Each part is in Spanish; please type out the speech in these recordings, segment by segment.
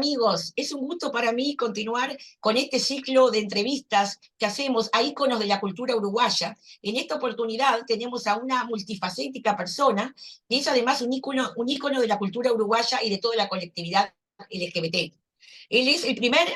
amigos, es un gusto para mí continuar con este ciclo de entrevistas que hacemos a íconos de la cultura uruguaya. En esta oportunidad tenemos a una multifacética persona que es además un ícono de la cultura uruguaya y de toda la colectividad LGBT. Él es el primer,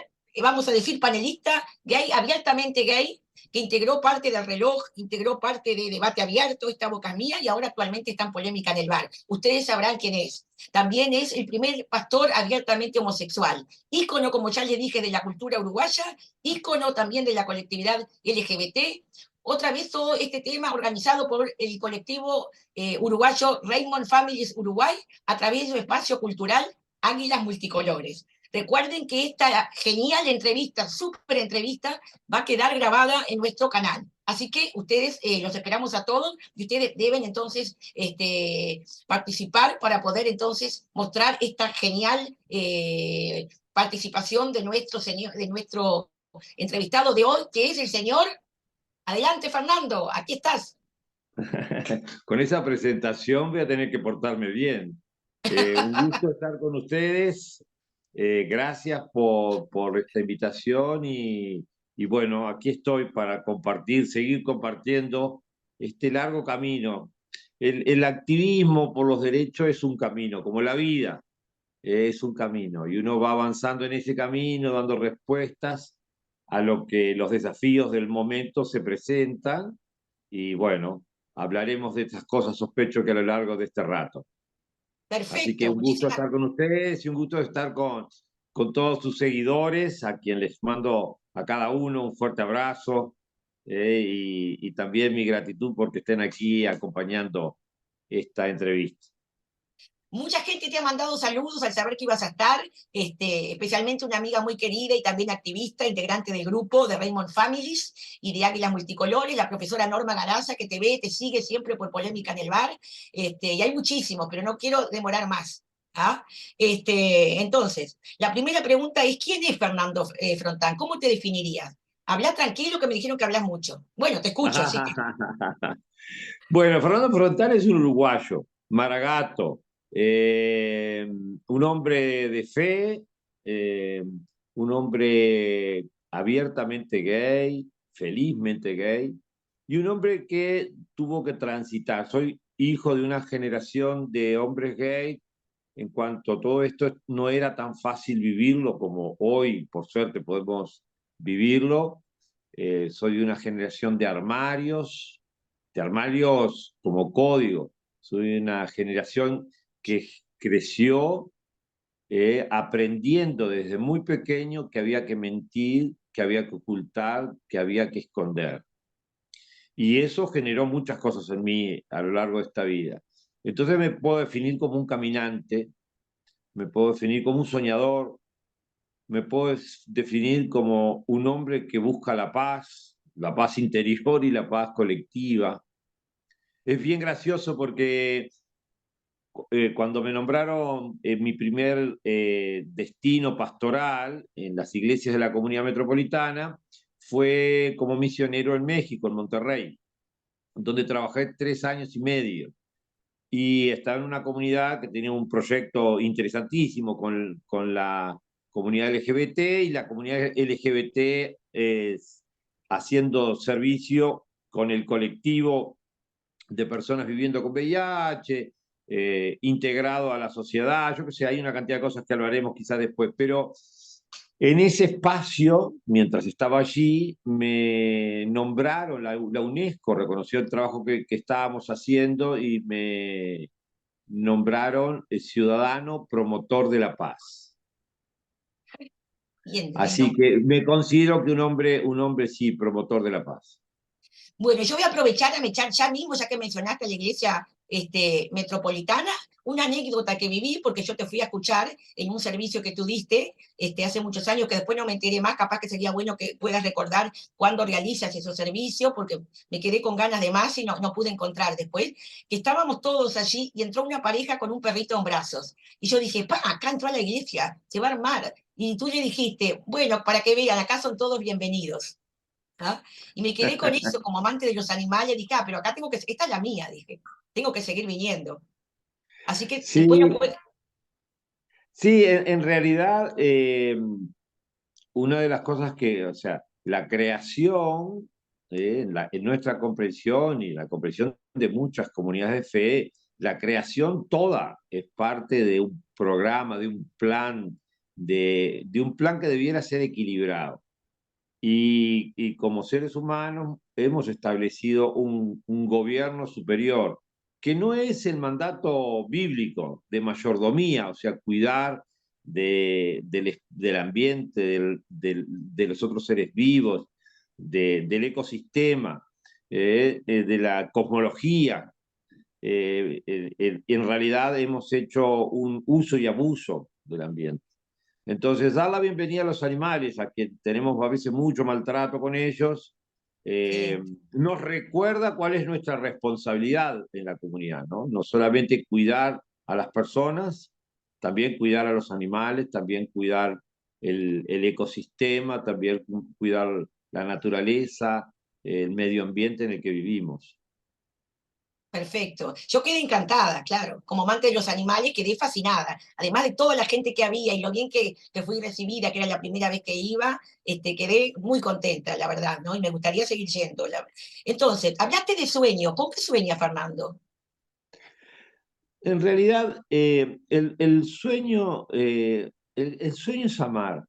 vamos a decir, panelista gay, abiertamente gay, que integró parte del reloj, integró parte de Debate Abierto, Esta Boca es Mía, y ahora actualmente está en Polémica en el Bar. Ustedes sabrán quién es. También es el primer pastor abiertamente homosexual. Ícono, como ya les dije, de la cultura uruguaya, ícono también de la colectividad LGBT. Otra vez todo este tema organizado por el colectivo uruguayo Raymond Families Uruguay a través de su espacio cultural Águilas Multicolores. Recuerden que esta genial entrevista, súper entrevista, va a quedar grabada en nuestro canal. Así que ustedes, los esperamos a todos y ustedes deben entonces participar para poder entonces mostrar esta genial participación de nuestro entrevistado de hoy, que es el señor. Adelante, Fernando, aquí estás. Con esa presentación voy a tener que portarme bien. Un gusto estar con ustedes. Gracias por esta invitación y bueno, aquí estoy para compartir, seguir compartiendo este largo camino. El activismo por los derechos es un camino, como la vida, es un camino y uno va avanzando en ese camino, dando respuestas a lo que los desafíos del momento se presentan y bueno, hablaremos de estas cosas, sospecho que a lo largo de este rato. Así que Perfecto, un gusto muchísimas. estar con ustedes y un gusto estar con todos sus seguidores, a quien les mando a cada uno un fuerte abrazo y también mi gratitud porque estén aquí acompañando esta entrevista. Mucha gente te ha mandado saludos al saber que ibas a estar, especialmente una amiga muy querida y también activista, integrante del grupo de Raymond Families y de Águilas Multicolores, la profesora Norma Garaza, que te ve, te sigue siempre por Polémica en el Bar, y hay muchísimos, pero no quiero demorar más. ¿Ah? Entonces, la primera pregunta es, ¿quién es Fernando Frontán? ¿Cómo te definirías? Habla tranquilo, que me dijeron que hablas mucho. Bueno, te escucho, así que... Bueno, Fernando Frontán es un uruguayo, maragato, un hombre de fe, un hombre abiertamente gay, felizmente gay, y un hombre que tuvo que transitar. Soy hijo de una generación de hombres gay, en cuanto todo esto no era tan fácil vivirlo como hoy, por suerte, podemos vivirlo. Soy de una generación de armarios como código. Soy una generación que creció aprendiendo desde muy pequeño que había que mentir, que había que ocultar, que había que esconder. Y eso generó muchas cosas en mí a lo largo de esta vida. Entonces me puedo definir como un caminante, me puedo definir como un soñador, me puedo definir como un hombre que busca la paz interior y la paz colectiva. Es bien gracioso porque cuando me nombraron mi primer destino pastoral en las iglesias de la Comunidad Metropolitana, fue como misionero en México, en Monterrey, donde trabajé 3 años y medio. Y estaba en una comunidad que tenía un proyecto interesantísimo con la comunidad LGBT y la comunidad LGBT haciendo servicio con el colectivo de personas viviendo con VIH, integrado a la sociedad, yo que sé, hay una cantidad de cosas que hablaremos quizás después, pero en ese espacio, mientras estaba allí, me nombraron, la UNESCO reconoció el trabajo que estábamos haciendo y me nombraron ciudadano promotor de la paz. Bien, Así que me considero que un hombre sí, promotor de la paz. bueno, yo voy a aprovechar a echar ya mismo, ya que mencionaste la iglesia metropolitana, una anécdota que viví, porque yo te fui a escuchar en un servicio que tú diste hace muchos años, que después no me enteré más, capaz que sería bueno que puedas recordar cuándo realizas esos servicios, porque me quedé con ganas de más y no pude encontrar después, que estábamos todos allí y entró una pareja con un perrito en brazos. Y yo dije, pa, acá entró a la iglesia, se va a armar. Y tú le dijiste, bueno, para que vean, acá son todos bienvenidos. ¿Ah? Y me quedé con eso como amante de los animales, dije, pero acá esta es la mía, dije, tengo que seguir viniendo. Así que después no Sí, puedo. Sí, en realidad, una de las cosas que, o sea, la creación, en nuestra comprensión y la comprensión de muchas comunidades de fe, la creación toda es parte de un programa, de un plan que debiera ser equilibrado. Y como seres humanos hemos establecido un gobierno superior, que no es el mandato bíblico de mayordomía, o sea, cuidar del ambiente, de los otros seres vivos, del ecosistema, de la cosmología. En realidad hemos hecho un uso y abuso del ambiente. Entonces, dar la bienvenida a los animales, a que tenemos a veces mucho maltrato con ellos, eh, Sí. nos recuerda cuál es nuestra responsabilidad en la comunidad, ¿no? No solamente cuidar a las personas, también cuidar a los animales, también cuidar el ecosistema, también cuidar la naturaleza, el medio ambiente en el que vivimos. Perfecto. Yo quedé encantada, claro. Como amante de los animales, quedé fascinada. Además de toda la gente que había y lo bien que fui recibida, que era la primera vez que iba, quedé muy contenta, la verdad, ¿no? Y me gustaría seguir yendo. Entonces, hablaste de sueño. ¿Con qué sueña Fernando? En realidad, el sueño es amar.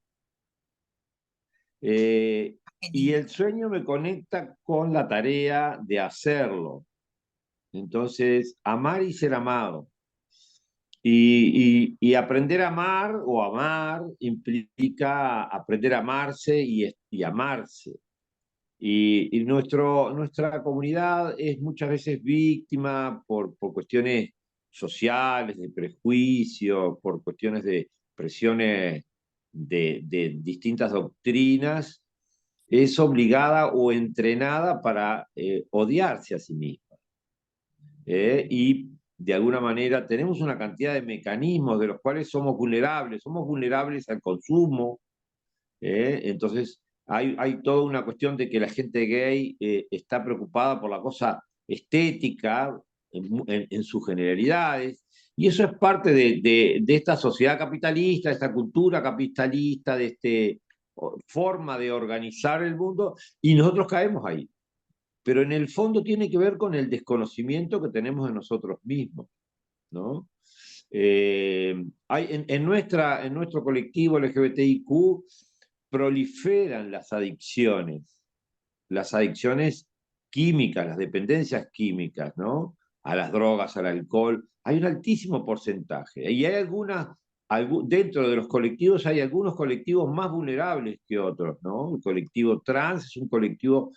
Eh, Qué y lindo. el sueño me conecta con la tarea de hacerlo. Entonces, amar y ser amado. Y aprender a amar o amar implica aprender a amarse y amarse. Nuestra comunidad es muchas veces víctima por cuestiones sociales, de prejuicio, por cuestiones de presiones de distintas doctrinas, es obligada o entrenada para odiarse a sí misma. Y de alguna manera tenemos una cantidad de mecanismos de los cuales somos vulnerables al consumo, entonces, hay toda una cuestión de que la gente gay está preocupada por la cosa estética en sus generalidades, y eso es parte de esta sociedad capitalista, de esta cultura capitalista, de esta forma de organizar el mundo, y nosotros caemos ahí. Pero en el fondo tiene que ver con el desconocimiento que tenemos de nosotros mismos, ¿no? En nuestro colectivo LGBTIQ proliferan las adicciones químicas, las dependencias químicas, ¿no? A las drogas, al alcohol. Hay un altísimo porcentaje. Y hay dentro de los colectivos hay algunos colectivos más vulnerables que otros, ¿no? El colectivo trans es un colectivo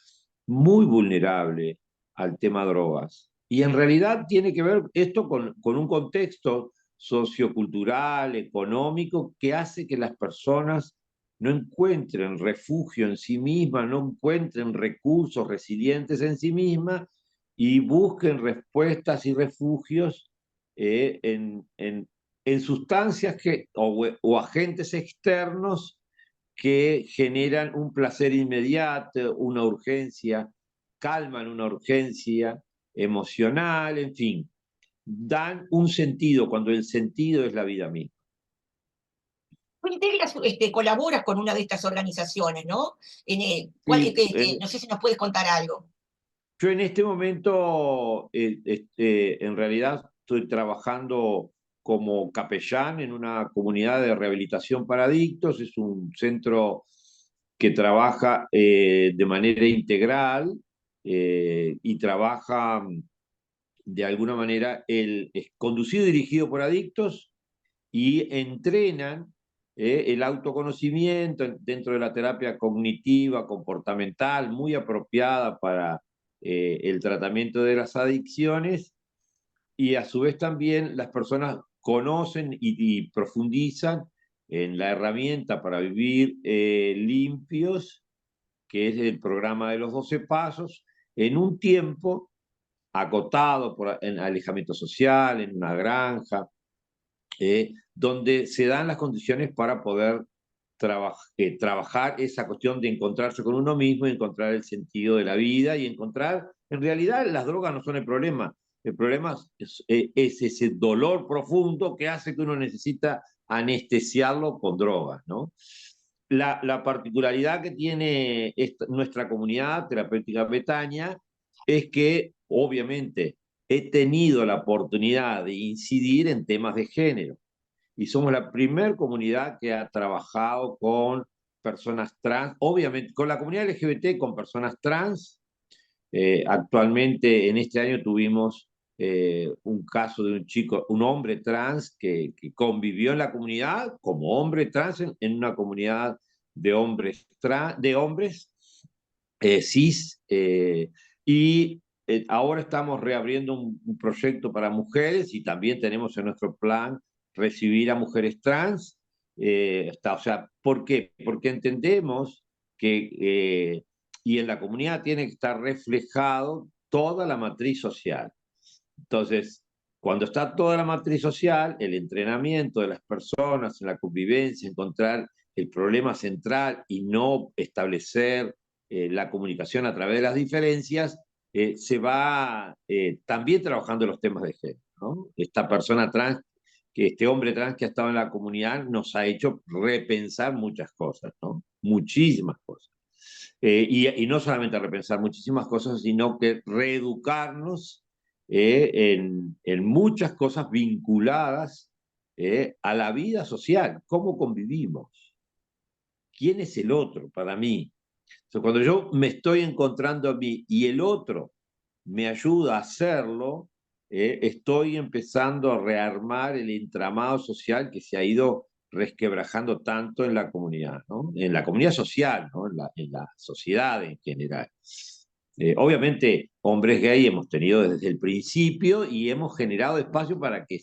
muy vulnerable al tema drogas. Y en realidad tiene que ver esto con un contexto sociocultural, económico, que hace que las personas no encuentren refugio en sí mismas, no encuentren recursos resilientes en sí mismas y busquen respuestas y refugios en sustancias o agentes externos que generan un placer inmediato, una urgencia, calman una urgencia emocional, en fin, dan un sentido cuando el sentido es la vida misma. Tú integras, colaboras con una de estas organizaciones, ¿no? Sí, No sé si nos puedes contar algo. yo en este momento, en realidad, estoy trabajando como capellán en una comunidad de rehabilitación para adictos. Es un centro que trabaja de manera integral y trabaja de alguna manera, es conducido y dirigido por adictos y entrenan el autoconocimiento dentro de la terapia cognitiva, comportamental, muy apropiada para el tratamiento de las adicciones, y a su vez también las personas conocen y profundizan en la herramienta para vivir limpios, que es el programa de los 12 pasos, en un tiempo acotado en alejamiento social, en una granja, donde se dan las condiciones para poder trabajar esa cuestión de encontrarse con uno mismo, encontrar el sentido de la vida y encontrar, en realidad las drogas no son el problema es ese dolor profundo que hace que uno necesita anestesiarlo con drogas, ¿no? La particularidad que tiene nuestra comunidad terapéutica Betania es que, obviamente, he tenido la oportunidad de incidir en temas de género y somos la primer comunidad que ha trabajado con personas trans, obviamente con la comunidad LGBT, con personas trans. Actualmente, en este año tuvimos un caso de un chico, un hombre trans que convivió en la comunidad como hombre trans en una comunidad de hombres, cis, y ahora estamos reabriendo un proyecto para mujeres y también tenemos en nuestro plan recibir a mujeres trans. O sea, ¿por qué? Porque entendemos que, y en la comunidad tiene que estar reflejado toda la matriz social. Entonces, cuando está toda la matriz social, el entrenamiento de las personas en la convivencia, encontrar el problema central y no establecer la comunicación a través de las diferencias, se va también trabajando los temas de género, ¿no? Esta persona trans, que este hombre trans que ha estado en la comunidad nos ha hecho repensar muchas cosas, ¿no? Muchísimas cosas. Y no solamente repensar muchísimas cosas, sino que reeducarnos en muchas cosas vinculadas a la vida social, cómo convivimos, quién es el otro para mí. Entonces, cuando yo me estoy encontrando a mí y el otro me ayuda a hacerlo, estoy empezando a rearmar el entramado social que se ha ido resquebrajando tanto en la comunidad, ¿no? En la comunidad social, ¿no? En la sociedad en general. Obviamente, hombres gay hemos tenido desde el principio y hemos generado espacio para que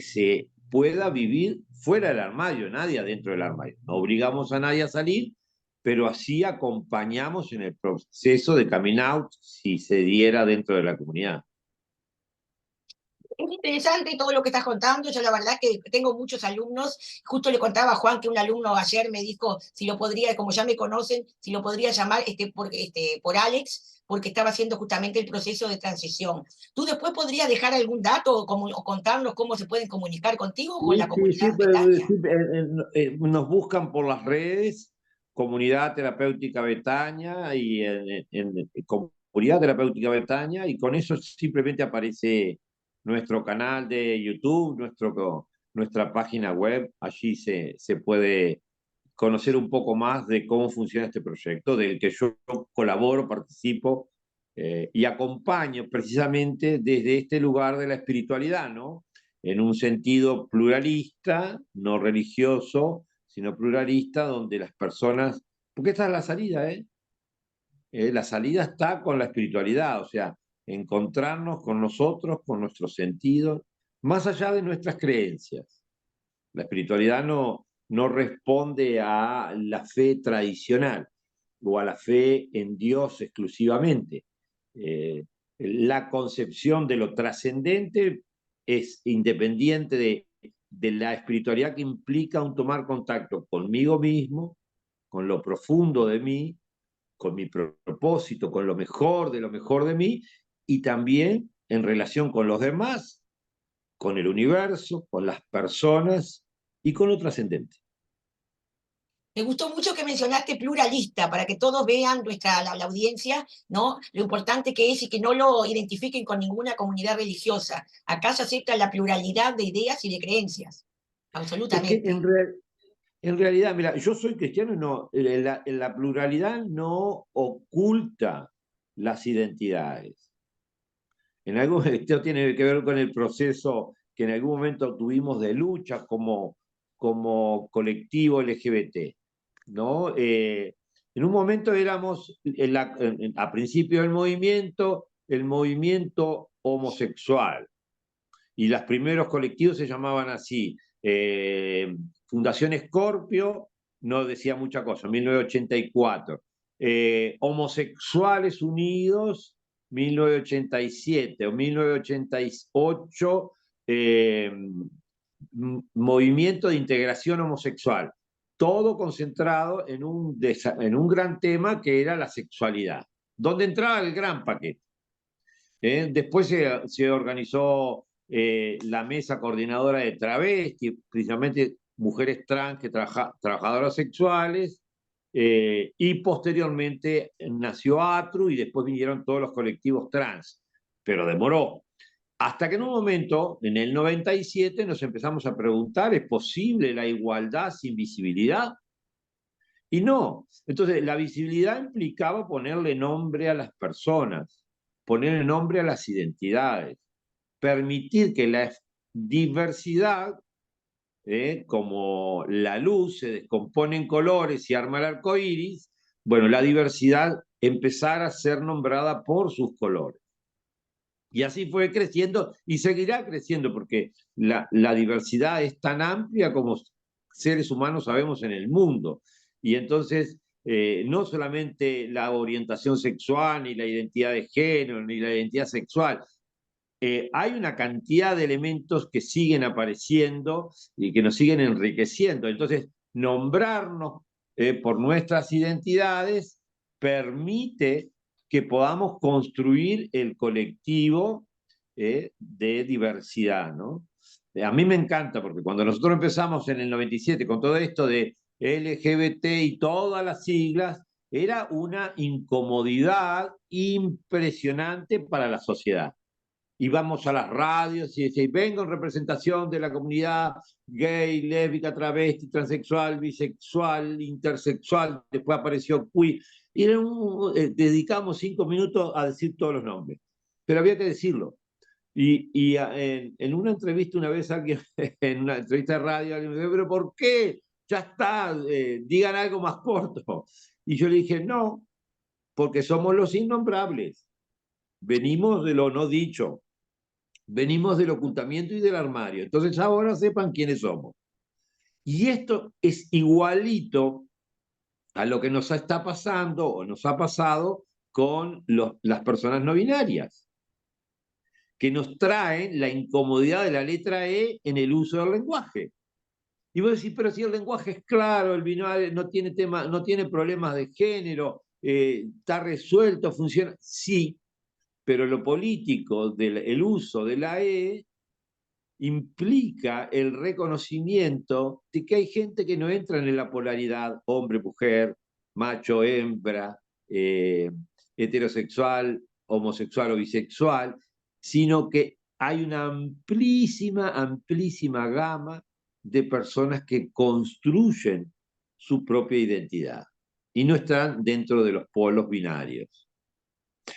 se pueda vivir fuera del armario, nadie adentro del armario. No obligamos a nadie a salir, pero así acompañamos en el proceso de coming out si se diera dentro de la comunidad. Es interesante todo lo que estás contando. Yo la verdad que tengo muchos alumnos. Justo le contaba a Juan que un alumno ayer me dijo si lo podría, como ya me conocen, si lo podría llamar por Alex, porque estaba haciendo justamente el proceso de transición. ¿Tú después podrías dejar algún dato o contarnos cómo se pueden comunicar contigo o con la Sí, comunidad Betania? sí, nos buscan por las redes, Comunidad Terapéutica Betania y Comunidad Terapéutica Betania, y con eso simplemente aparece nuestro canal de YouTube, nuestra página web. Allí se puede conocer un poco más de cómo funciona este proyecto, del que yo colaboro, participo y acompaño precisamente desde este lugar de la espiritualidad, ¿no? En un sentido pluralista, no religioso, sino pluralista, donde las personas, porque esta es la salida, ¿eh? La salida está con la espiritualidad, o sea, encontrarnos con nosotros, con nuestros sentidos, más allá de nuestras creencias. La espiritualidad no responde a la fe tradicional o a la fe en Dios exclusivamente. La concepción de lo trascendente es independiente de la espiritualidad que implica un tomar contacto conmigo mismo, con lo profundo de mí, con mi propósito, con lo mejor de mí, y también en relación con los demás, con el universo, con las personas y con lo trascendente. Me gustó mucho que mencionaste pluralista, para que todos vean la audiencia, ¿no? Lo importante que es y que no lo identifiquen con ninguna comunidad religiosa. Acá se acepta la pluralidad de ideas y de creencias. Es que Absolutamente. en realidad, mira, yo soy cristiano y no, la pluralidad no oculta las identidades. Esto tiene que ver con el proceso que en algún momento tuvimos de lucha como colectivo LGBT, ¿no? En un momento éramos, a principio del movimiento, el movimiento homosexual, y los primeros colectivos se llamaban así. Fundación Escorpio no decía mucha cosa, 1984. Homosexuales Unidos, 1987 o 1988, Movimiento de Integración Homosexual. Todo concentrado en un gran tema que era la sexualidad, donde entraba el gran paquete. Después se organizó la mesa coordinadora de travestis, principalmente mujeres trans, trabajadoras sexuales, y posteriormente nació ATRU y después vinieron todos los colectivos trans, pero demoró. Hasta que en un momento, en el 97, nos empezamos a preguntar, ¿es posible la igualdad sin visibilidad? Y no. Entonces, la visibilidad implicaba ponerle nombre a las personas, ponerle nombre a las identidades, permitir que la diversidad, como la luz se descompone en colores y arma el arco iris, bueno, la diversidad empezar a ser nombrada por sus colores. Y así fue creciendo y seguirá creciendo porque la diversidad es tan amplia como seres humanos sabemos en el mundo. Y entonces, no solamente la orientación sexual, ni la identidad de género, ni la identidad sexual, hay una cantidad de elementos que siguen apareciendo y que nos siguen enriqueciendo. Entonces, nombrarnos por nuestras identidades permite que podamos construir el colectivo de diversidad, ¿no? A mí me encanta porque cuando nosotros empezamos en el 97 con todo esto de LGBT y todas las siglas, era una incomodidad impresionante para la sociedad. Íbamos a las radios y decían, vengo en representación de la comunidad gay, lésbica, travesti, transexual, bisexual, intersexual, después apareció queer, y dedicamos 5 minutos a decir todos los nombres, pero había que decirlo. En una entrevista una vez alguien, en una entrevista de radio, alguien me dijo, pero ¿por qué? Ya está, digan algo más corto. Y yo le dije, no, porque somos los innombrables, venimos de lo no dicho, venimos del ocultamiento y del armario. Entonces ahora sepan quiénes somos. Y esto es igualito a lo que nos está pasando o nos ha pasado con las personas no binarias, que nos traen la incomodidad de la letra E en el uso del lenguaje. Y vos decís, pero si el lenguaje es claro, el binario no tiene no tiene problemas de género, está resuelto, funciona. Sí, pero lo político del uso de la E implica el reconocimiento de que hay gente que no entra en la polaridad hombre-mujer, macho-hembra, heterosexual, homosexual o bisexual, sino que hay una amplísima, amplísima gama de personas que construyen su propia identidad y no están dentro de los polos binarios.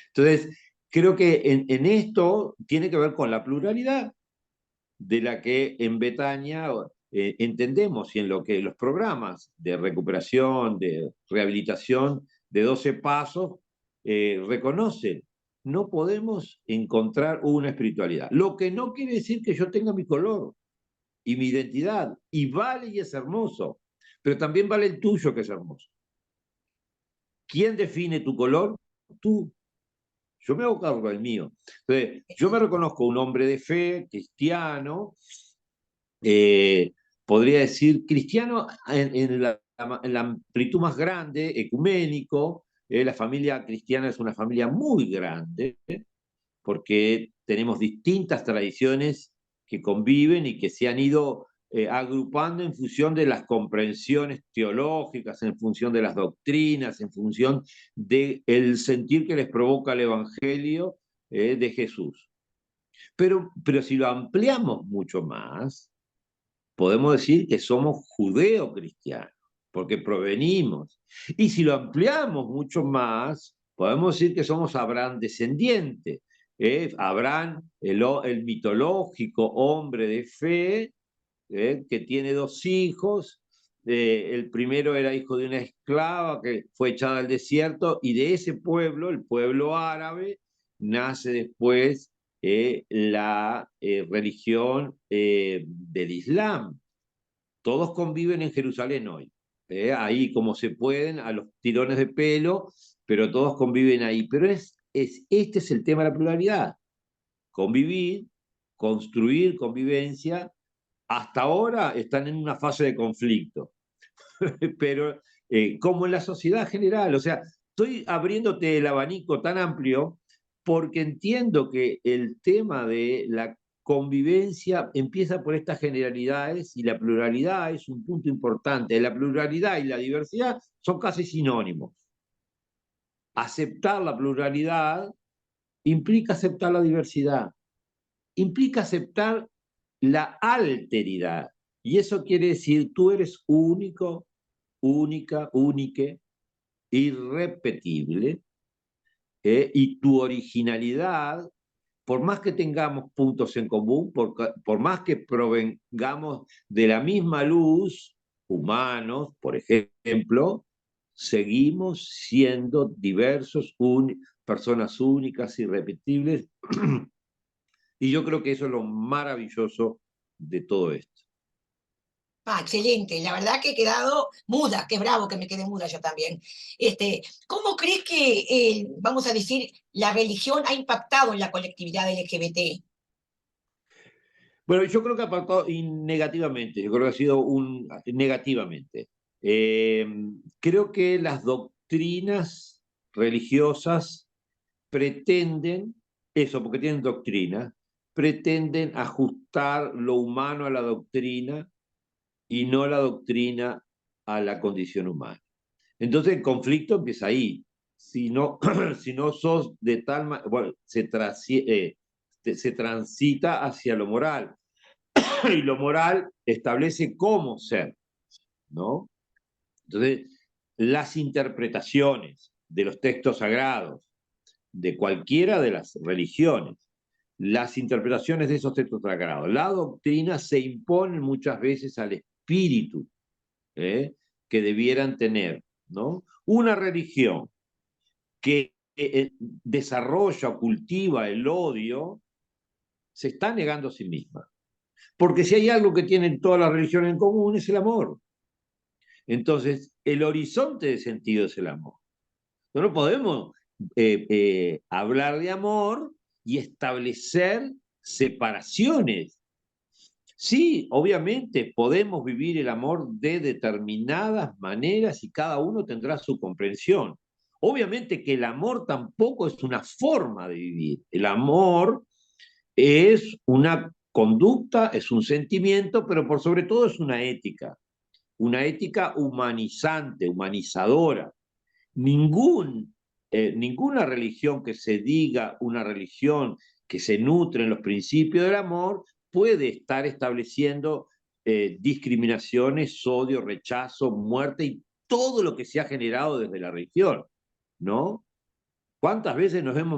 Entonces, creo que en esto tiene que ver con la pluralidad de la que en Betania entendemos y en lo que los programas de recuperación, de rehabilitación de 12 pasos reconocen. No podemos encontrar una espiritualidad. Lo que no quiere decir que yo tenga mi color y mi identidad, y vale y es hermoso, pero también vale el tuyo que es hermoso. ¿Quién define tu color? Tú. Yo me hago cargo del mío. Entonces, yo me reconozco un hombre de fe, cristiano, podría decir cristiano en la amplitud más grande, ecuménico. La familia cristiana es una familia muy grande, porque tenemos distintas tradiciones que conviven y que se han ido agrupando en función de las comprensiones teológicas, en función de las doctrinas, en función del sentir que les provoca el Evangelio de Jesús. Pero si lo ampliamos mucho más, podemos decir que somos judeo-cristianos, porque provenimos. Y si lo ampliamos mucho más, podemos decir que somos Abraham descendiente. Abraham, el mitológico hombre de fe, que tiene 2 hijos. El primero era hijo de una esclava que fue echada al desierto, y de ese pueblo, el pueblo árabe, nace después la religión del Islam. Todos conviven en Jerusalén hoy, ahí como se pueden, a los tirones de pelo, pero todos conviven ahí. Pero este es el tema de la pluralidad: convivir, construir convivencia. Hasta ahora están en una fase de conflicto, pero como en la sociedad general, o sea, estoy abriéndote el abanico tan amplio porque entiendo que el tema de la convivencia empieza por estas generalidades y la pluralidad es un punto importante. La pluralidad y la diversidad son casi sinónimos. Aceptar la pluralidad implica aceptar la diversidad, implica aceptar la alteridad. Y eso quiere decir, tú eres único, única, únique, irrepetible, y tu originalidad, por más que tengamos puntos en común, por más que provengamos de la misma luz, humanos, por ejemplo, seguimos siendo diversos, personas únicas, irrepetibles, y yo creo que eso es lo maravilloso de todo esto. Ah, excelente, la verdad que he quedado muda, qué bravo que me quede muda yo también. ¿Cómo crees que, vamos a decir, la religión ha impactado en la colectividad LGBT? Bueno, yo creo que apartó negativamente, yo creo que ha sido negativamente. Eh, Creo que las doctrinas religiosas pretenden, eso, porque tienen doctrina, pretenden ajustar lo humano a la doctrina y no la doctrina a la condición humana. Entonces el conflicto empieza ahí. Si no, si no sos de tal manera, bueno, se transita hacia lo moral. Y lo moral establece cómo ser, ¿no? Entonces, las interpretaciones de los textos sagrados, de cualquiera de las religiones, las interpretaciones de esos textos sagrados, la doctrina se imponen muchas veces al espíritu, ¿eh? Que debieran tener, ¿no? Una religión que desarrolla o cultiva el odio, se está negando a sí misma. Porque si hay algo que tienen todas las religiones en común es el amor. Entonces, el horizonte de sentido es el amor. No podemos hablar de amor y establecer separaciones. Sí, obviamente podemos vivir el amor de determinadas maneras y cada uno tendrá su comprensión. Obviamente que el amor tampoco es una forma de vivir. El amor es una conducta, es un sentimiento, pero por sobre todo es una ética humanizante, humanizadora. Ninguna religión que se diga una religión que se nutre en los principios del amor puede estar estableciendo discriminaciones, odio, rechazo, muerte y todo lo que se ha generado desde la religión, ¿no? ¿Cuántas veces nos han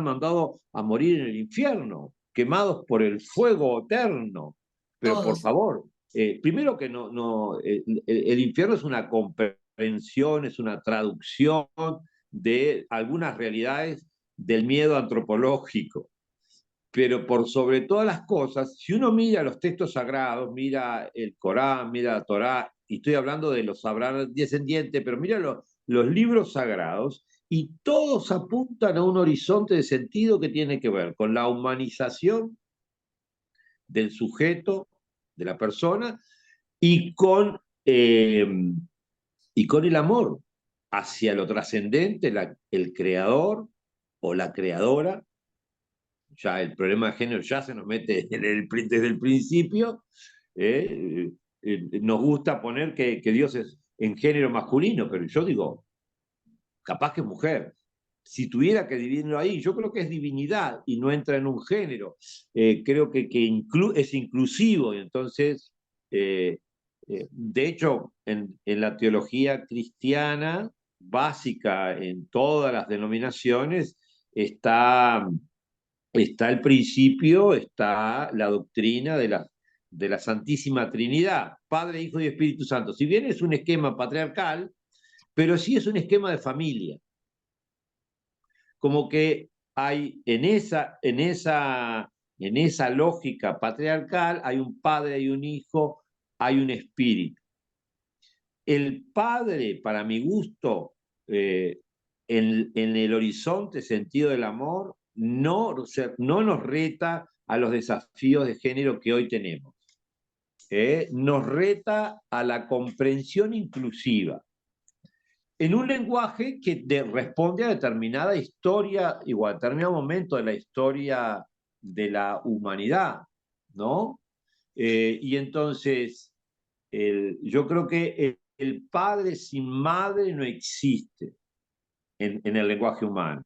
mandado a morir en el infierno, quemados por el fuego eterno? Pero por Todos. favor, primero que no, el infierno es una comprensión, es una traducción de algunas realidades del miedo antropológico. Pero por sobre todas las cosas, si uno mira los textos sagrados, mira el Corán, mira la Torá, y estoy hablando de los Abraham descendientes, pero mira los libros sagrados, y todos apuntan a un horizonte de sentido que tiene que ver con la humanización del sujeto, de la persona, y con, eh, y con el amor hacia lo trascendente, el creador o la creadora. Ya el problema de género ya se nos mete desde el principio. Nos gusta poner que Dios es en género masculino, pero yo digo, capaz que es mujer. Si tuviera que dividirlo ahí, yo creo que es divinidad y no entra en un género. Creo que es inclusivo y entonces, de hecho, en la teología cristiana básica en todas las denominaciones está el principio, está la doctrina de la Santísima Trinidad, Padre, Hijo y Espíritu Santo. Si bien es un esquema patriarcal, pero sí es un esquema de familia. Como que hay en esa lógica patriarcal, hay un padre, hay un hijo, hay un espíritu. El padre, para mi gusto, en el horizonte sentido del amor, no nos reta a los desafíos de género que hoy tenemos. Nos reta a la comprensión inclusiva en un lenguaje que responde a determinada historia o a determinado momento de la historia de la humanidad, ¿no? Y entonces, yo creo que el padre sin madre no existe en el lenguaje humano.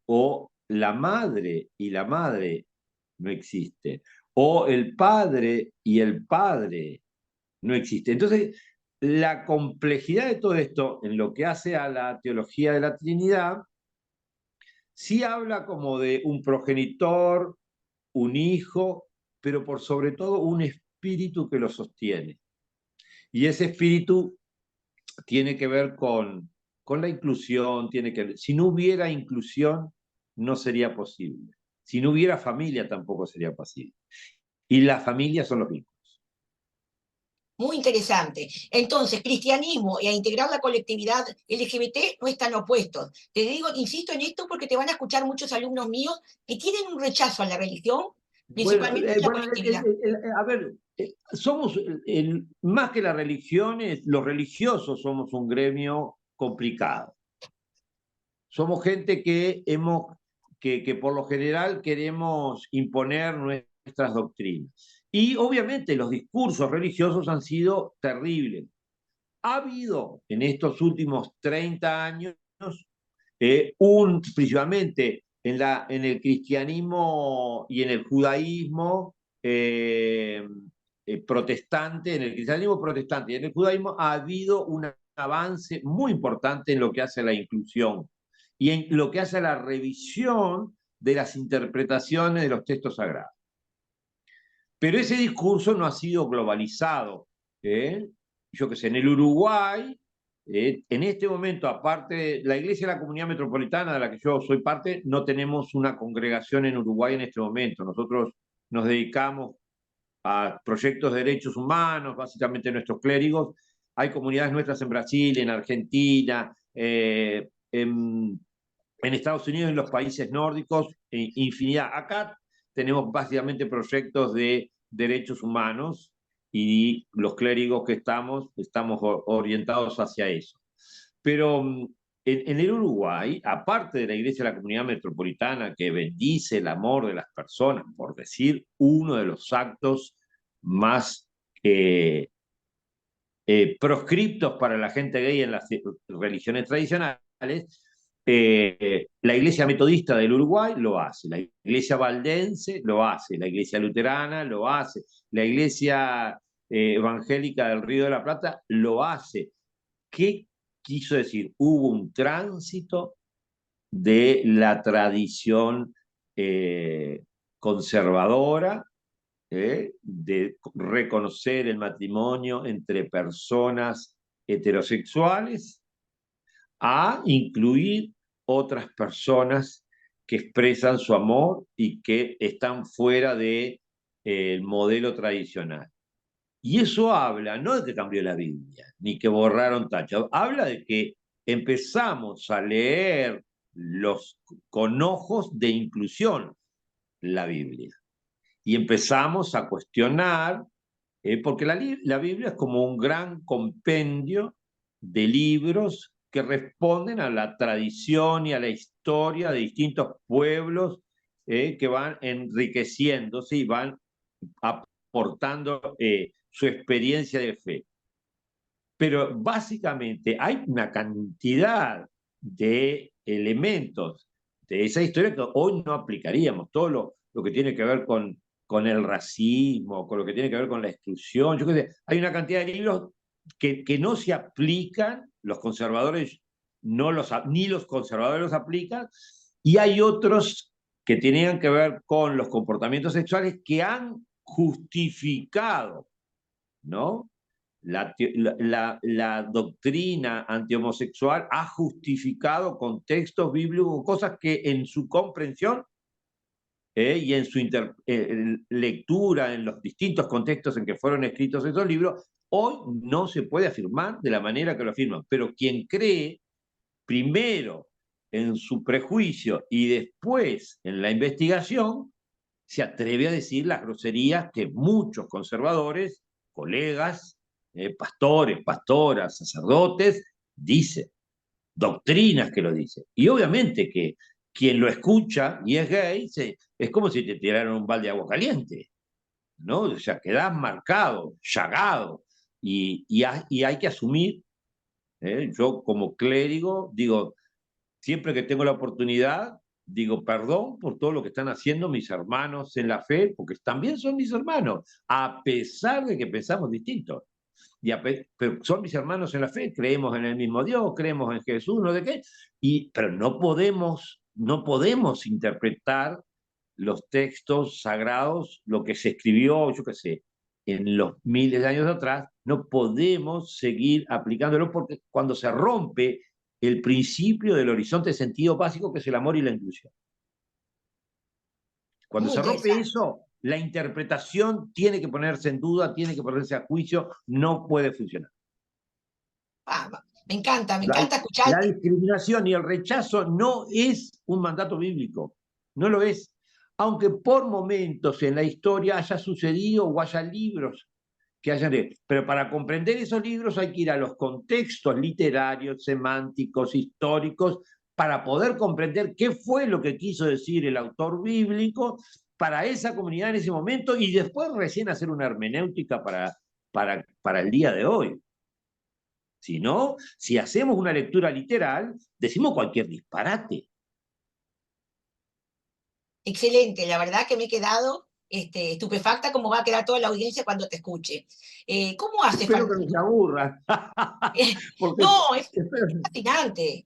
O la madre y la madre no existe. O el padre y el padre no existe. Entonces, la complejidad de todo esto, en lo que hace a la teología de la Trinidad, sí habla como de un progenitor, un hijo, pero por sobre todo un espíritu que lo sostiene. Y ese espíritu tiene que ver con la inclusión, si no hubiera inclusión, no sería posible. Si no hubiera familia, tampoco sería posible. Y las familias son los vínculos. Muy interesante. Entonces, cristianismo y a integrar la colectividad LGBT no están opuestos. Te digo, insisto en esto porque te van a escuchar muchos alumnos míos que tienen un rechazo a la religión, Bueno, principalmente a la colectividad. a ver, somos, más que las religiones, los religiosos somos un gremio complicado. Somos gente que por lo general queremos imponer nuestras doctrinas. Y obviamente los discursos religiosos han sido terribles. Ha habido en estos últimos 30 años, principalmente en el cristianismo y en el judaísmo protestante, en el cristianismo protestante y en el judaísmo ha habido un avance muy importante en lo que hace a la inclusión y en lo que hace a la revisión de las interpretaciones de los textos sagrados. Pero ese discurso no ha sido globalizado. Yo qué sé, en el Uruguay, en este momento, aparte de la Iglesia de la Comunidad Metropolitana, de la que yo soy parte, no tenemos una congregación en Uruguay en este momento. Nosotros nos dedicamos a proyectos de derechos humanos, básicamente nuestros clérigos. Hay comunidades nuestras en Brasil, en Argentina, en Estados Unidos, en los países nórdicos, infinidad. Acá tenemos básicamente proyectos de derechos humanos y los clérigos que estamos orientados hacia eso. Pero en el Uruguay, aparte de la Iglesia de la Comunidad Metropolitana, que bendice el amor de las personas, por decir uno de los actos más proscriptos para la gente gay en las religiones tradicionales, la Iglesia Metodista del Uruguay lo hace, la Iglesia Valdense lo hace, la Iglesia Luterana lo hace, la Iglesia Evangélica del Río de la Plata lo hace. ¿Qué quiso decir? Hubo un tránsito de la tradición conservadora, de reconocer el matrimonio entre personas heterosexuales, a incluir otras personas que expresan su amor y que están fuera del modelo tradicional. Y eso habla, no de que cambió la Biblia, ni que borraron tachas, habla de que empezamos a leer con ojos de inclusión la Biblia. Y empezamos a cuestionar, porque la Biblia es como un gran compendio de libros que responden a la tradición y a la historia de distintos pueblos que van enriqueciéndose y van aportando su experiencia de fe. Pero básicamente hay una cantidad de elementos de esa historia que hoy no aplicaríamos. Todo lo que tiene que ver con el racismo, con lo que tiene que ver con la exclusión. Yo qué sé, hay una cantidad de libros que no se aplican, los conservadores ni los conservadores los aplican, y hay otros que tenían que ver con los comportamientos sexuales que han justificado, ¿no? La doctrina antihomosexual ha justificado con textos bíblicos cosas que en su comprensión y en su lectura en los distintos contextos en que fueron escritos esos libros, hoy no se puede afirmar de la manera que lo afirman. Pero quien cree primero en su prejuicio y después en la investigación, se atreve a decir las groserías que muchos conservadores, colegas, pastores, pastoras, sacerdotes, dicen, doctrinas que lo dicen. Y obviamente que quien lo escucha y es gay, es como si te tiraran un balde de agua caliente, ¿no? O sea, quedás marcado, llagado, y hay que asumir, yo como clérigo, digo, siempre que tengo la oportunidad, digo perdón por todo lo que están haciendo mis hermanos en la fe, porque también son mis hermanos, a pesar de que pensamos distintos. Pero son mis hermanos en la fe, creemos en el mismo Dios, creemos en Jesús, no de qué, pero no podemos interpretar los textos sagrados, lo que se escribió, yo qué sé, en los miles de años atrás, no podemos seguir aplicándolo porque cuando se rompe el principio del horizonte de sentido básico que es el amor y la inclusión. Cuando Muy se rompe interesante. eso, la interpretación tiene que ponerse en duda, tiene que ponerse a juicio, no puede funcionar. Ah, me La, encanta la escucharte. discriminación y el rechazo no es un mandato bíblico, no lo es. Aunque por momentos en la historia haya sucedido o haya libros que hayan de... Pero para comprender esos libros hay que ir a los contextos literarios, semánticos, históricos, para poder comprender qué fue lo que quiso decir el autor bíblico para esa comunidad en ese momento y después recién hacer una hermenéutica para el día de hoy. Si no, si hacemos una lectura literal, decimos cualquier disparate. Excelente, la verdad que me he quedado estupefacta como va a quedar toda la audiencia cuando te escuche. ¿Cómo hace Espero que no se Fernando? aburran. Porque No, es fascinante,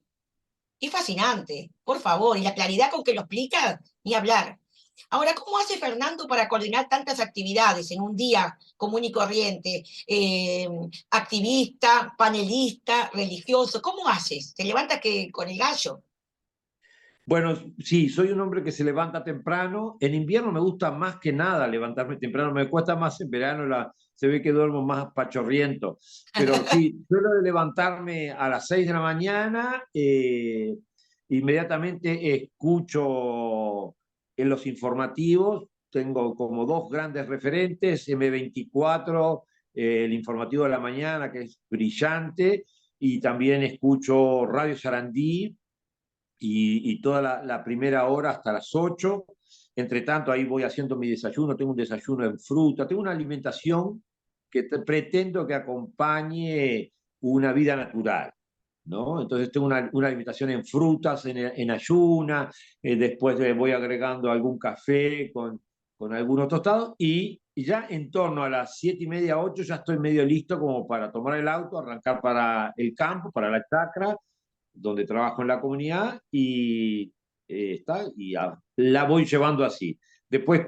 es fascinante, por favor, y la claridad con que lo explica, ni hablar. Ahora, ¿cómo hace Fernando para coordinar tantas actividades en un día común y corriente? Activista, panelista, religioso, ¿cómo haces? ¿Te levantas con el gallo? Bueno, sí, soy un hombre que se levanta temprano. En invierno me gusta más que nada levantarme temprano. Me cuesta más en verano, se ve que duermo más pachorriento. Pero sí, suelo de levantarme a las 6 de la mañana. Inmediatamente escucho en los informativos. Tengo como dos grandes referentes, M24, el informativo de la mañana, que es brillante, y también escucho Radio Sarandí y toda la primera hora hasta las 8. Entre tanto, ahí voy haciendo mi desayuno, tengo un desayuno en fruta, tengo una alimentación que pretendo que acompañe una vida natural, ¿no? Entonces tengo una alimentación en frutas, en ayuna, después le voy agregando algún café con algunos tostados y ya en torno a las 7:30, 8 ya estoy medio listo como para tomar el auto, arrancar para el campo, para la chacra, donde trabajo en la comunidad la voy llevando así. Después,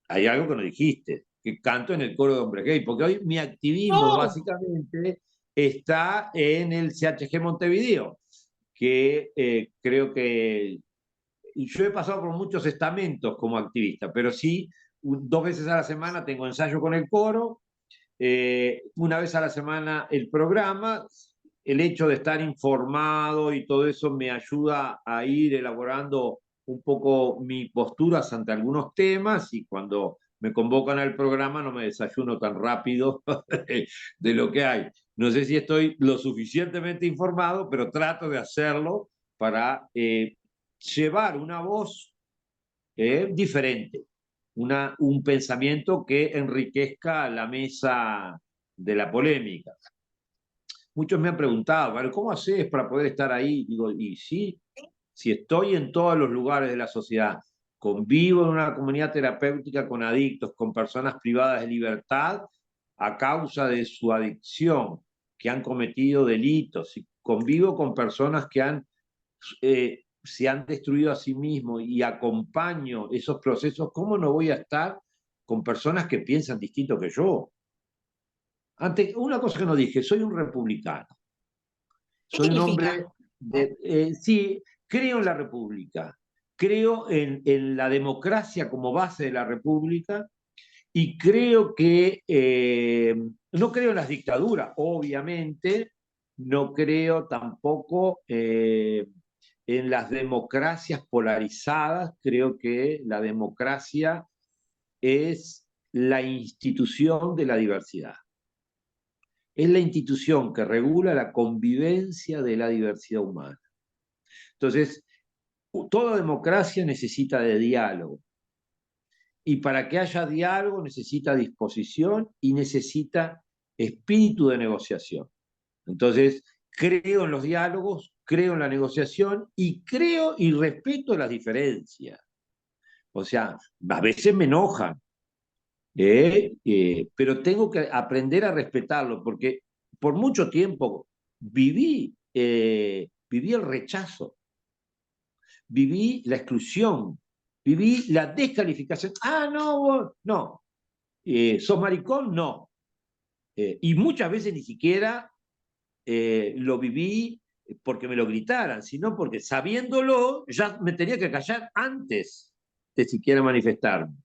hay algo que no dijiste, que canto en el coro de hombres gay, porque hoy mi activismo No, básicamente está en el CHG Montevideo, que creo que yo he pasado por muchos estamentos como activista, pero sí, 2 veces a la semana tengo ensayo con el coro, una vez a la semana el programa. El hecho de estar informado y todo eso me ayuda a ir elaborando un poco mi postura ante algunos temas y cuando me convocan al programa no me desayuno tan rápido de lo que hay. No sé si estoy lo suficientemente informado, pero trato de hacerlo para llevar una voz diferente, un pensamiento que enriquezca la mesa de la polémica. Muchos me han preguntado, "Bueno, ¿cómo haces para poder estar ahí?" Digo, y sí, si estoy en todos los lugares de la sociedad, convivo en una comunidad terapéutica con adictos, con personas privadas de libertad a causa de su adicción, que han cometido delitos, y convivo con personas que se han destruido a sí mismos y acompaño esos procesos, ¿cómo no voy a estar con personas que piensan distinto que yo? Una cosa que no dije, soy un republicano, ¿qué soy un significa? hombre sí, creo en la república, creo en la democracia como base de la república y creo que no creo en las dictaduras, obviamente, no creo tampoco en las democracias polarizadas. Creo que la democracia es la institución de la diversidad. Es la institución que regula la convivencia de la diversidad humana. Entonces, toda democracia necesita de diálogo. Y para que haya diálogo necesita disposición y necesita espíritu de negociación. Entonces, creo en los diálogos, creo en la negociación y creo y respeto las diferencias. O sea, a veces me enojan, pero tengo que aprender a respetarlo porque por mucho tiempo viví el rechazo, viví la exclusión, viví la descalificación. Ah, no, no, sos maricón, no. Y muchas veces ni siquiera lo viví porque me lo gritaran, sino porque sabiéndolo ya me tenía que callar antes de siquiera manifestarme.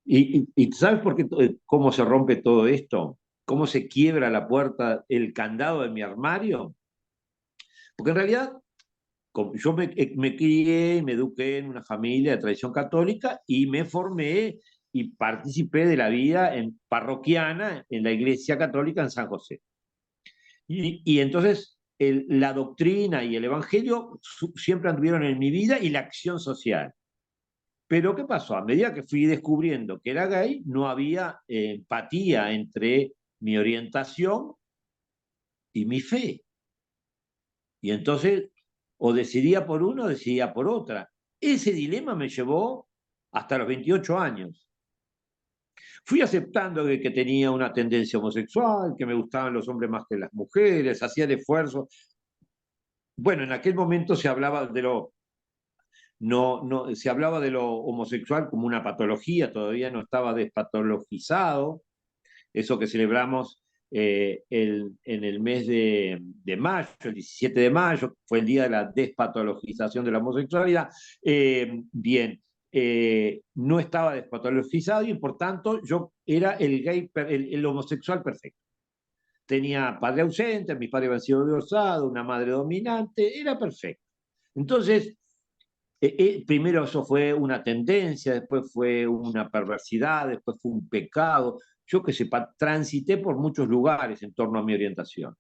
¿Y sabes por qué, cómo se rompe todo esto? ¿Cómo se quiebra la puerta, el candado de mi armario? Porque en realidad yo me crié y me eduqué en una familia de tradición católica y me formé y participé de la vida parroquiana en la Iglesia Católica en San José. Y entonces la doctrina y el evangelio siempre anduvieron en mi vida y la acción social. Pero ¿qué pasó? A medida que fui descubriendo que era gay, no había empatía entre mi orientación y mi fe. Y entonces o decidía por uno o decidía por otra. Ese dilema me llevó hasta los 28 años. Fui aceptando que tenía una tendencia homosexual, que me gustaban los hombres más que las mujeres, hacía el esfuerzo. Bueno, en aquel momento se hablaba de lo, no, no, se hablaba de lo homosexual como una patología, todavía no estaba despatologizado. Eso que celebramos en el mes de mayo, el 17 de mayo, fue el día de la despatologización de la homosexualidad. Bien, no estaba despatologizado y por tanto yo era el gay, el homosexual perfecto. Tenía padre ausente, mis padres habían sido divorciados, una madre dominante, era perfecto. Entonces, primero eso fue una tendencia, después fue una perversidad, después fue un pecado. Yo que sepa, transité por muchos lugares en torno a mi orientación.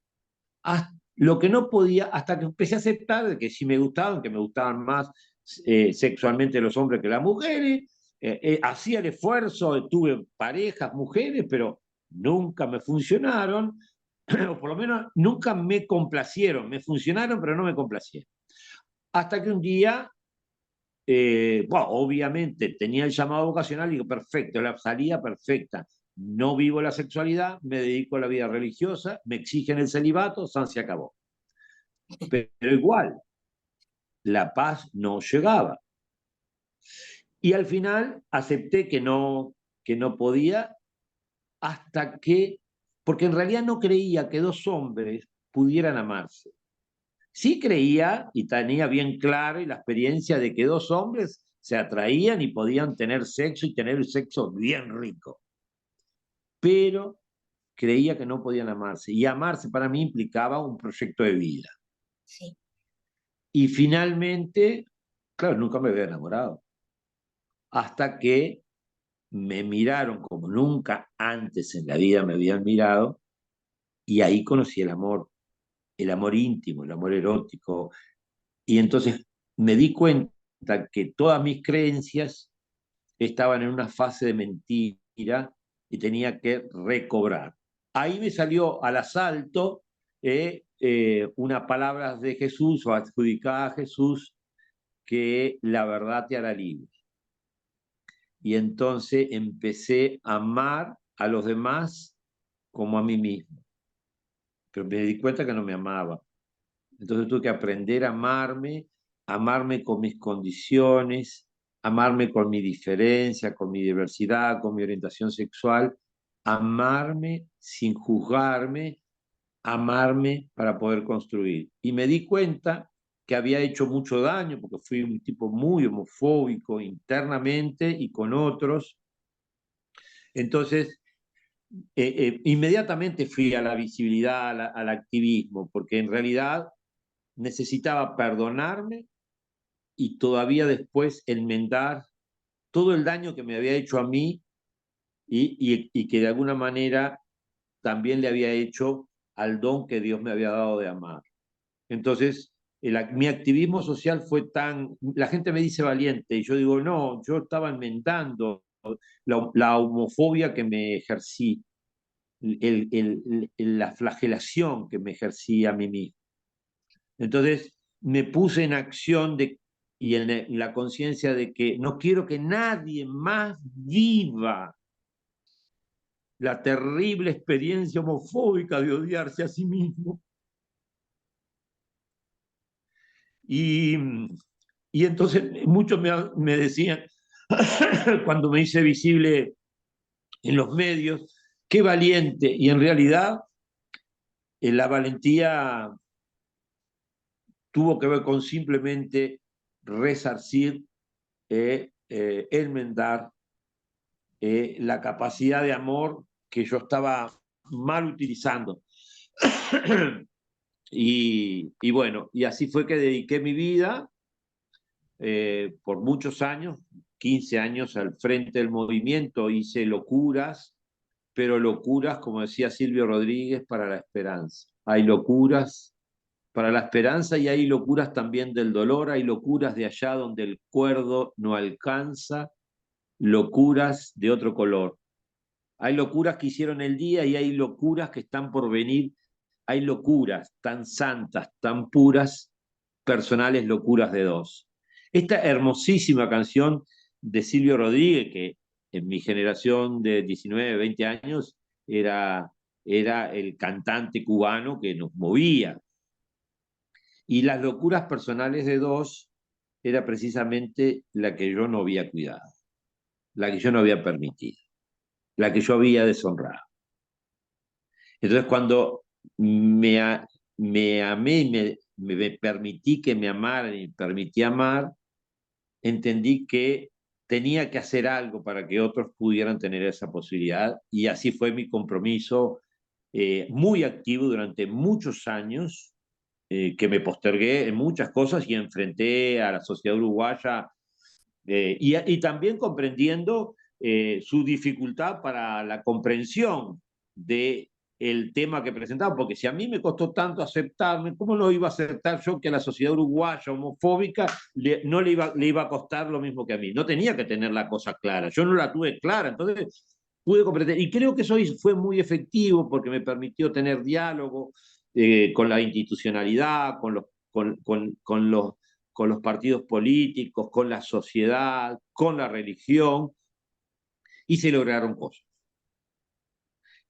Lo que no podía, hasta que empecé a aceptar de que sí me gustaban, que me gustaban más sexualmente los hombres que las mujeres, hacía el esfuerzo, tuve parejas, mujeres, pero nunca me funcionaron, o por lo menos nunca me complacieron, me funcionaron, pero no me complacieron. Hasta que un día bueno, obviamente tenía el llamado vocacional y digo, perfecto, la salida perfecta. No vivo la sexualidad, me dedico a la vida religiosa, me exigen el celibato, se acabó. Pero igual, la paz no llegaba. Y al final acepté que no podía hasta que, porque en realidad no creía que dos hombres pudieran amarse. Sí creía y tenía bien claro y la experiencia de que dos hombres se atraían y podían tener sexo y tener el sexo bien rico, pero creía que no podían amarse y amarse para mí implicaba un proyecto de vida. Sí. Y finalmente, claro, nunca me había enamorado, hasta que me miraron como nunca antes en la vida me habían mirado y ahí conocí el amor íntimo, el amor erótico, y entonces me di cuenta que todas mis creencias estaban en una fase de mentira y tenía que recobrar. Ahí me salió al asalto una palabra de Jesús o adjudicada a Jesús, que la verdad te hará libre. Y entonces empecé a amar a los demás como a mí mismo. Pero me di cuenta que no me amaba. Entonces tuve que aprender a amarme con mis condiciones, amarme con mi diferencia, con mi diversidad, con mi orientación sexual, amarme sin juzgarme, amarme para poder construir. Y me di cuenta que había hecho mucho daño porque fui un tipo muy homofóbico internamente y con otros. Entonces, inmediatamente fui a la visibilidad, al activismo, porque en realidad necesitaba perdonarme y todavía después enmendar todo el daño que me había hecho a mí y que de alguna manera también le había hecho al don que Dios me había dado de amar. Entonces, mi activismo social fue tan... La gente me dice valiente, y yo digo, no, yo estaba enmendando la homofobia que me ejercí, la flagelación que me ejercí a mí mismo. Entonces me puse en acción y en la conciencia de que no quiero que nadie más viva la terrible experiencia homofóbica de odiarse a sí mismo. Y, y entonces muchos me decían, cuando me hice visible en los medios, qué valiente. Y en realidad la valentía tuvo que ver con simplemente resarcir, enmendar la capacidad de amor que yo estaba mal utilizando. Y bueno, y así fue que dediqué mi vida por muchos años, 15 años al frente del movimiento, hice locuras, pero locuras, como decía Silvio Rodríguez, para la esperanza. Hay locuras para la esperanza y hay locuras también del dolor, hay locuras de allá donde el cuerdo no alcanza, locuras de otro color. Hay locuras que hicieron el día y hay locuras que están por venir. Hay locuras tan santas, tan puras, personales locuras de dos. Esta hermosísima canción de Silvio Rodríguez, que en mi generación de 19, 20 años era el cantante cubano que nos movía. Y las locuras personales de dos era precisamente la que yo no había cuidado, la que yo no había permitido, la que yo había deshonrado. Entonces, cuando me amé y me permití que me amaran y permití amar, entendí que tenía que hacer algo para que otros pudieran tener esa posibilidad. Y así fue mi compromiso muy activo durante muchos años, que me postergué en muchas cosas y enfrenté a la sociedad uruguaya y también comprendiendo su dificultad para la comprensión de el tema que presentaba, porque si a mí me costó tanto aceptarme, ¿cómo no iba a aceptar yo que a la sociedad uruguaya homofóbica no le iba a costar lo mismo que a mí? No tenía que tener la cosa clara, yo no la tuve clara, entonces pude comprender, y creo que eso fue muy efectivo porque me permitió tener diálogo con la institucionalidad, con los partidos políticos, con la sociedad, con la religión, y se lograron cosas.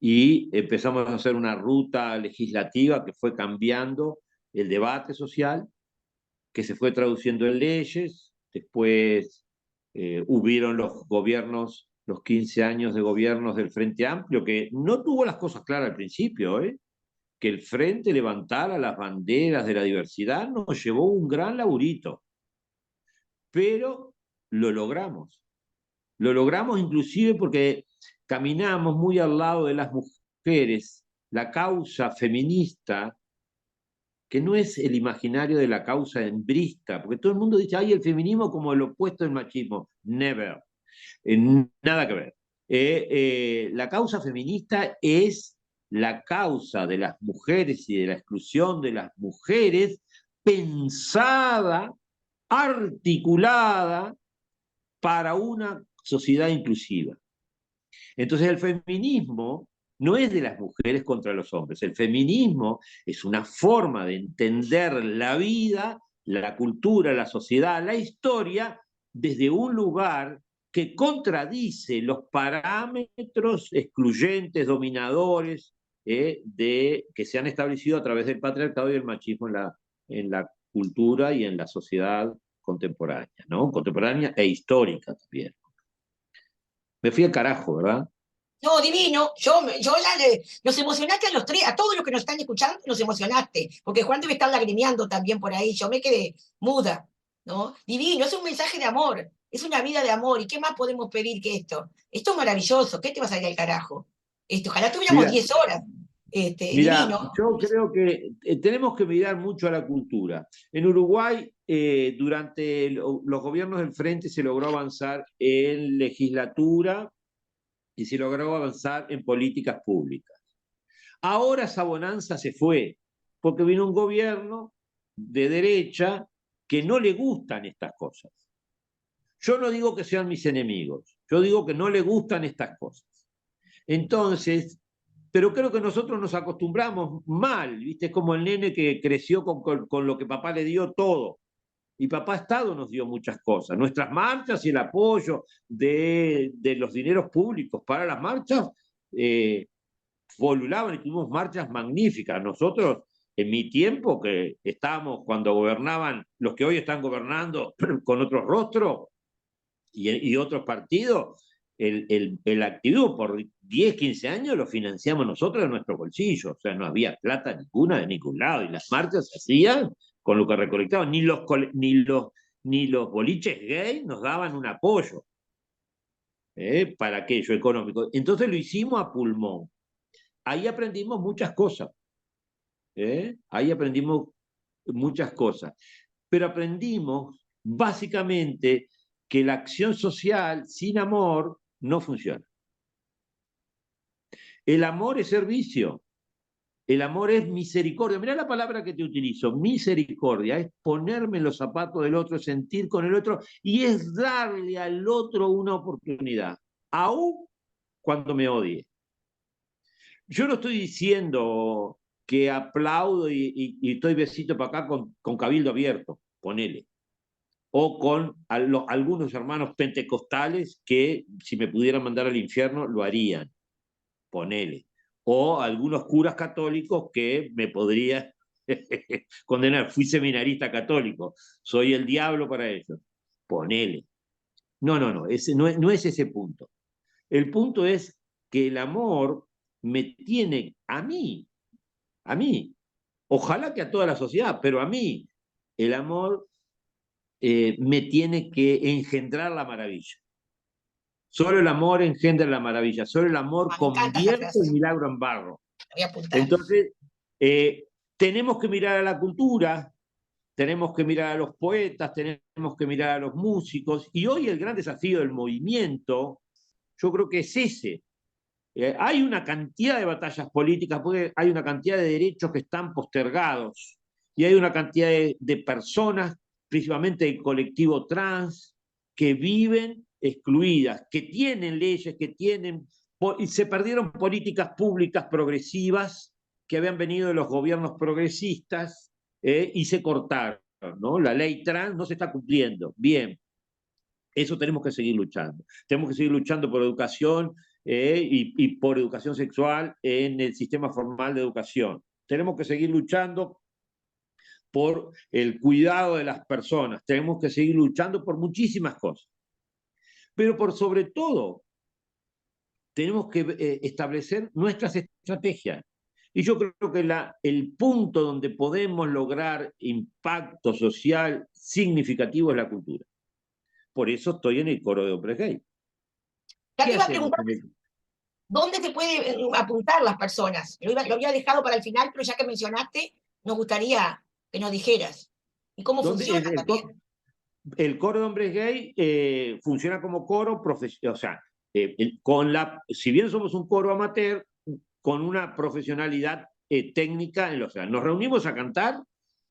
Y empezamos a hacer una ruta legislativa que fue cambiando el debate social, que se fue traduciendo en leyes, después hubieron los gobiernos, los 15 años de gobiernos del Frente Amplio, que no tuvo las cosas claras al principio, que el Frente levantara las banderas de la diversidad, nos llevó un gran laburito, pero lo logramos. Lo logramos inclusive porque caminamos muy al lado de las mujeres, la causa feminista, que no es el imaginario de la causa hembrista, porque todo el mundo dice, ay, el feminismo como el opuesto del machismo. Never. Nada que ver. La causa feminista es la causa de las mujeres y de la exclusión de las mujeres pensada, articulada para una sociedad inclusiva. Entonces el feminismo no es de las mujeres contra los hombres, el feminismo es una forma de entender la vida, la cultura, la sociedad, la historia desde un lugar que contradice los parámetros excluyentes, dominadores, que se han establecido a través del patriarcado y el machismo en la cultura y en la sociedad contemporánea, ¿no? Contemporánea e histórica también. Me fui al carajo, ¿verdad? No, divino. Yo nos emocionaste a los tres, a todos los que nos están escuchando, nos emocionaste, porque Juan debe estar lagrimeando también por ahí. Yo me quedé muda, ¿no? Divino, es un mensaje de amor, es una vida de amor. ¿Y qué más podemos pedir que esto? Esto es maravilloso. ¿Qué te vas a ir al carajo? Ojalá tuviéramos Mira, 10 horas. mira, Divino. yo creo que tenemos que mirar mucho a la cultura. En Uruguay, durante los gobiernos del Frente se logró avanzar en legislatura y se logró avanzar en políticas públicas. Ahora esa bonanza se fue, porque vino un gobierno de derecha que no le gustan estas cosas. Yo no digo que sean mis enemigos, yo digo que no le gustan estas cosas. Entonces, pero creo que nosotros nos acostumbramos mal, ¿viste? Es como el nene que creció con lo que papá le dio todo. Y papá Estado nos dio muchas cosas. Nuestras marchas y el apoyo de los dineros públicos para las marchas volulaban y tuvimos marchas magníficas. Nosotros, en mi tiempo, que estábamos cuando gobernaban los que hoy están gobernando con otros rostros y otros partidos, el activismo por 10, 15 años lo financiamos nosotros de nuestro bolsillo. O sea, no había plata ninguna de ningún lado. Y las marchas se hacían con lo que recolectaban. Ni los boliches gay nos daban un apoyo para aquello económico. Entonces lo hicimos a pulmón. Ahí aprendimos muchas cosas. Ahí aprendimos muchas cosas. Pero aprendimos básicamente que la acción social sin amor no funciona. El amor es servicio, el amor es misericordia. Mirá la palabra que te utilizo, misericordia, es ponerme en los zapatos del otro, sentir con el otro, y es darle al otro una oportunidad, aún cuando me odie. Yo no estoy diciendo que aplaudo y estoy besito para acá con cabildo abierto, ponele. O con algunos hermanos pentecostales que si me pudieran mandar al infierno lo harían, ponele. O algunos curas católicos que me podrían condenar. Fui seminarista católico, soy el diablo para ellos, ponele. No, ese, no es ese punto. El punto es que el amor me tiene a mí, ojalá que a toda la sociedad, pero a mí, el amor me tiene que engendrar la maravilla. Solo el amor engendra la maravilla, solo el amor Me encanta esa convierte el frase, milagro en barro. voy a apuntar. Entonces, tenemos que mirar a la cultura, tenemos que mirar a los poetas, tenemos que mirar a los músicos, y hoy el gran desafío del movimiento, yo creo que es ese. Hay una cantidad de batallas políticas, porque hay una cantidad de derechos que están postergados, y hay una cantidad de personas, principalmente del colectivo trans, que viven excluidas, que tienen leyes, y se perdieron políticas públicas progresivas que habían venido de los gobiernos progresistas y se cortaron, ¿no? La ley trans no se está cumpliendo. Bien, eso tenemos que seguir luchando. Tenemos que seguir luchando por educación y por educación sexual en el sistema formal de educación. Tenemos que seguir luchando por el cuidado de las personas. Tenemos que seguir luchando por muchísimas cosas. Pero por sobre todo, tenemos que establecer nuestras estrategias. Y yo creo que el punto donde podemos lograr impacto social significativo es la cultura. Por eso estoy en el coro de hombres gay. Ya te ¿Qué iba a hacemos preguntar, en el... ¿dónde se puede apuntar las personas? Lo había dejado para el final, pero ya que mencionaste, nos gustaría que nos dijeras. ¿Y cómo ¿Dónde? funciona también? El coro de hombres gay funciona como coro profesional, o sea, si bien somos un coro amateur, con una profesionalidad técnica o sea, nos reunimos a cantar,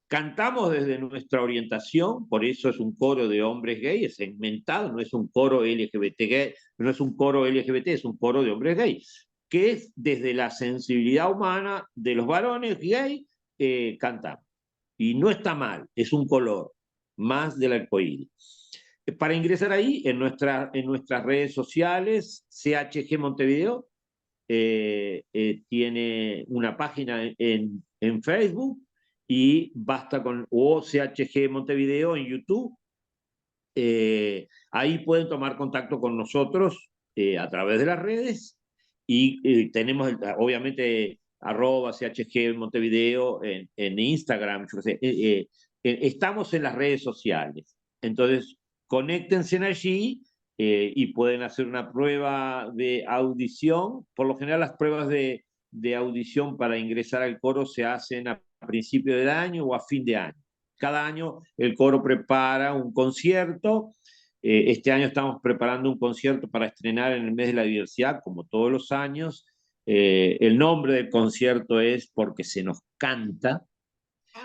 cantamos desde nuestra orientación, por eso es un coro de hombres gay, es segmentado, no es un coro LGBT gay, no es un coro LGBT, es un coro de hombres gay, que es desde la sensibilidad humana de los varones gay, cantamos. Y no está mal, es un color más del arcoíris. Para ingresar ahí, en nuestras redes sociales, CHG Montevideo tiene una página en Facebook y basta con o CHG Montevideo en YouTube. Ahí pueden tomar contacto con nosotros a través de las redes y tenemos obviamente arroba CHG Montevideo en Instagram, yo qué sé, estamos en las redes sociales. Entonces, conéctense allí y pueden hacer una prueba de audición. Por lo general, las pruebas de audición para ingresar al coro se hacen a principio del año o a fin de año. Cada año el coro prepara un concierto. Este año estamos preparando un concierto para estrenar en el mes de la diversidad, como todos los años. El nombre del concierto es Porque se nos canta.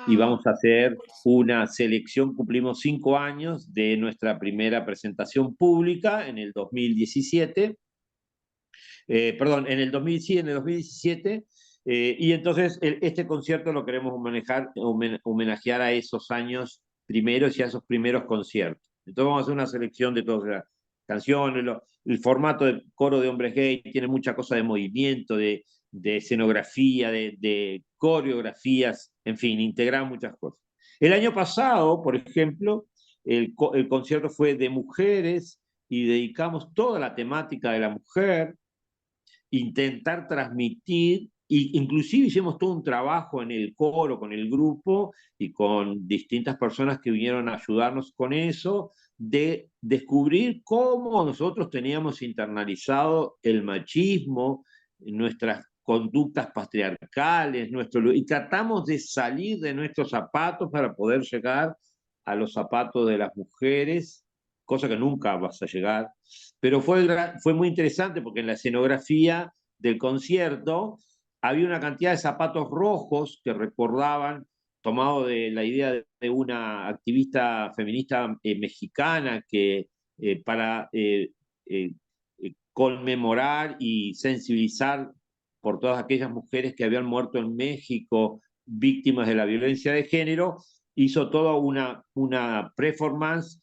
y Ah, vamos a hacer buenísimo. una selección, cumplimos 5 años de nuestra primera presentación pública en el 2017, perdón, en el 2000, sí, en el 2017, y entonces este concierto lo queremos homenajear a esos años primeros y a esos primeros conciertos. Entonces vamos a hacer una selección de todas las canciones, el formato de coro de hombres gay tiene mucha cosa de movimiento, de escenografía, de coreografías, en fin, integrar muchas cosas. El año pasado, por ejemplo, el concierto fue de mujeres y dedicamos toda la temática de la mujer, intentar transmitir, y inclusive hicimos todo un trabajo en el coro, con el grupo y con distintas personas que vinieron a ayudarnos con eso, de descubrir cómo nosotros teníamos internalizado el machismo, nuestras conductas patriarcales, y tratamos de salir de nuestros zapatos para poder llegar a los zapatos de las mujeres, cosa que nunca vas a llegar, pero fue muy interesante porque en la escenografía del concierto había una cantidad de zapatos rojos que recordaban, tomado de la idea de una activista feminista mexicana que para eh, conmemorar y sensibilizar por todas aquellas mujeres que habían muerto en México víctimas de la violencia de género, hizo toda una performance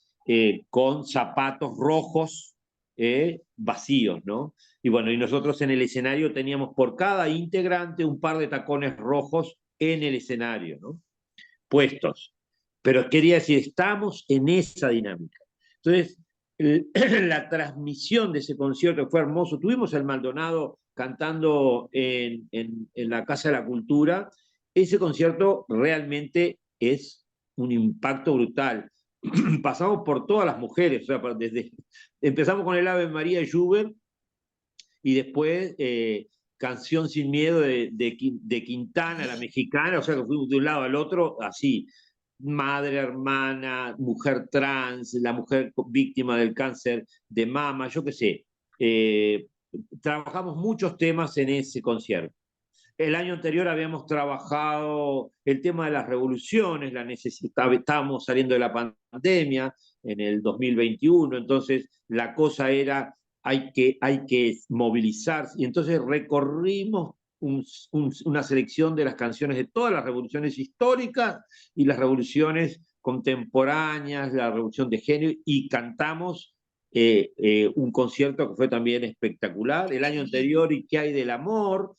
con zapatos rojos vacíos, ¿no? Y bueno, y nosotros en el escenario teníamos por cada integrante un par de tacones rojos en el escenario, ¿no? Puestos. Pero quería decir, estamos en esa dinámica. Entonces, la transmisión de ese concierto fue hermoso. Tuvimos el Maldonado cantando en la Casa de la Cultura. Ese concierto realmente es un impacto brutal. Pasamos por todas las mujeres, o sea, empezamos con el Ave María Schubert y después Canción Sin Miedo de Quintana, la mexicana, o sea que fuimos de un lado al otro, así, madre, hermana, mujer trans, la mujer víctima del cáncer de mama, yo qué sé. Eh, Trabajamos muchos temas en ese concierto. El año anterior habíamos trabajado el tema de las revoluciones, estábamos saliendo de la pandemia en el 2021, entonces la cosa era, hay que movilizarse, y entonces recorrimos una selección de las canciones de todas las revoluciones históricas y las revoluciones contemporáneas, la revolución de género, y cantamos un concierto que fue también espectacular. El Qué año lindo. anterior, ¿Y qué hay del amor?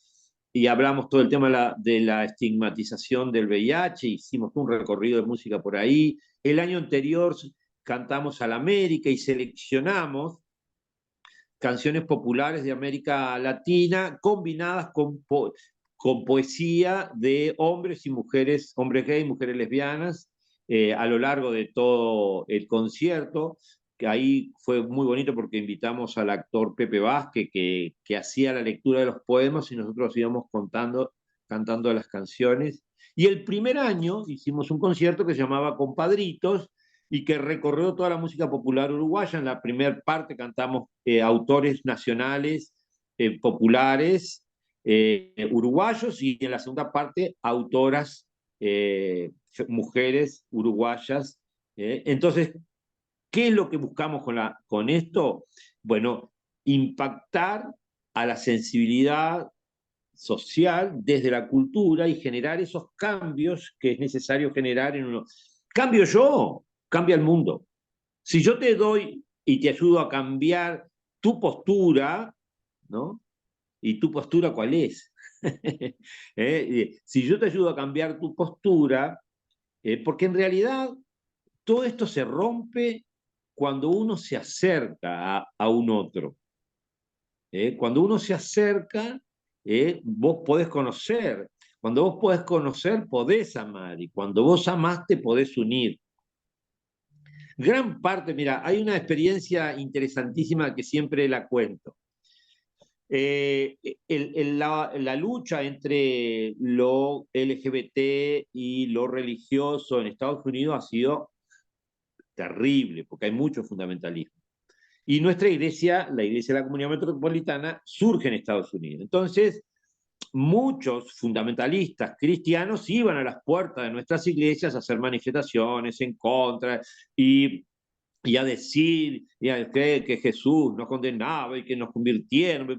Y hablamos todo el tema de la estigmatización del VIH, hicimos un recorrido de música por ahí. El año anterior cantamos a la América y seleccionamos canciones populares de América Latina combinadas con poesía de hombres y mujeres, hombres gays, mujeres lesbianas, a lo largo de todo el concierto, que ahí fue muy bonito porque invitamos al actor Pepe Vázquez, que hacía la lectura de los poemas y nosotros íbamos cantando las canciones. Y el primer año hicimos un concierto que se llamaba Compadritos, y que recorrió toda la música popular uruguaya. En la primera parte cantamos autores nacionales populares uruguayos, y en la segunda parte autoras mujeres uruguayas. Entonces, ¿qué es lo que buscamos con esto? Bueno, impactar a la sensibilidad social desde la cultura y generar esos cambios que es necesario generar en uno. Cambio yo, cambia el mundo. Si yo te doy y te ayudo a cambiar tu postura, ¿no? ¿Y tu postura cuál es? Si yo te ayudo a cambiar tu postura, porque en realidad todo esto se rompe cuando uno se acerca a un otro. Cuando uno se acerca, vos podés conocer. Cuando vos podés conocer, podés amar. Y cuando vos amás, te podés unir. Gran parte, mira, hay una experiencia interesantísima que siempre la cuento. La lucha entre lo LGBT y lo religioso en Estados Unidos ha sido terrible, porque hay mucho fundamentalismo. Y nuestra iglesia, la iglesia de la Comunidad Metropolitana, surge en Estados Unidos. Entonces, muchos fundamentalistas cristianos iban a las puertas de nuestras iglesias a hacer manifestaciones en contra y a decir que Jesús nos condenaba y que nos convirtieron.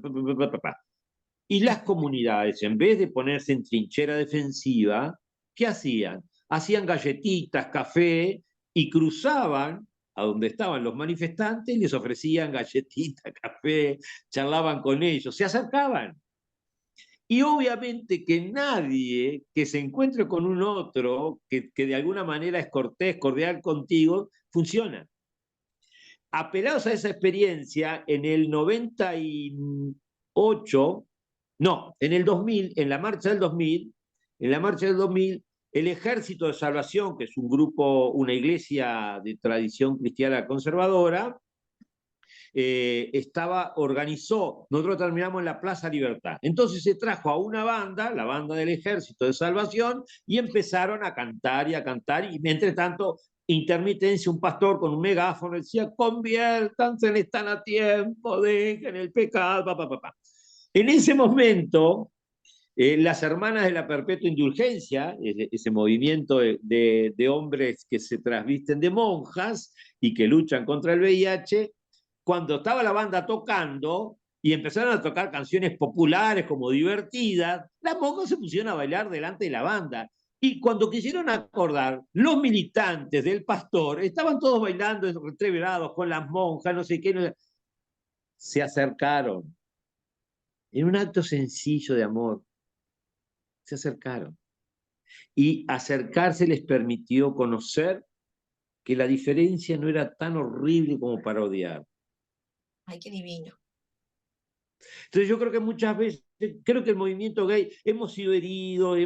Y las comunidades, en vez de ponerse en trinchera defensiva, ¿qué hacían? Hacían galletitas, café y cruzaban a donde estaban los manifestantes y les ofrecían galletitas, café, charlaban con ellos, se acercaban. Y obviamente que nadie que se encuentre con un otro que de alguna manera es cortés, cordial contigo, funciona. Apelados a esa experiencia, en el 98, no, en el 2000, en la marcha del 2000, el Ejército de Salvación, que es un grupo, una iglesia de tradición cristiana conservadora, organizó, nosotros terminamos en la Plaza Libertad. Entonces se trajo a una banda, la banda del Ejército de Salvación, y empezaron a cantar, y mientras tanto, intermitencia, un pastor con un megáfono decía, conviértanse, están a tiempo, dejen el pecado, En ese momento, las hermanas de la Perpetua Indulgencia, ese movimiento de hombres que se trasvisten de monjas y que luchan contra el VIH, cuando estaba la banda tocando y empezaron a tocar canciones populares como divertidas, las monjas se pusieron a bailar delante de la banda. Y cuando quisieron acordar, los militantes del pastor estaban todos bailando entreverados con las monjas, no sé qué, se acercaron. En un acto sencillo de amor, se acercaron. Y acercarse les permitió conocer que la diferencia no era tan horrible como para odiar. Ay, qué divino. Entonces yo creo que muchas veces, creo que el movimiento gay, hemos sido heridos,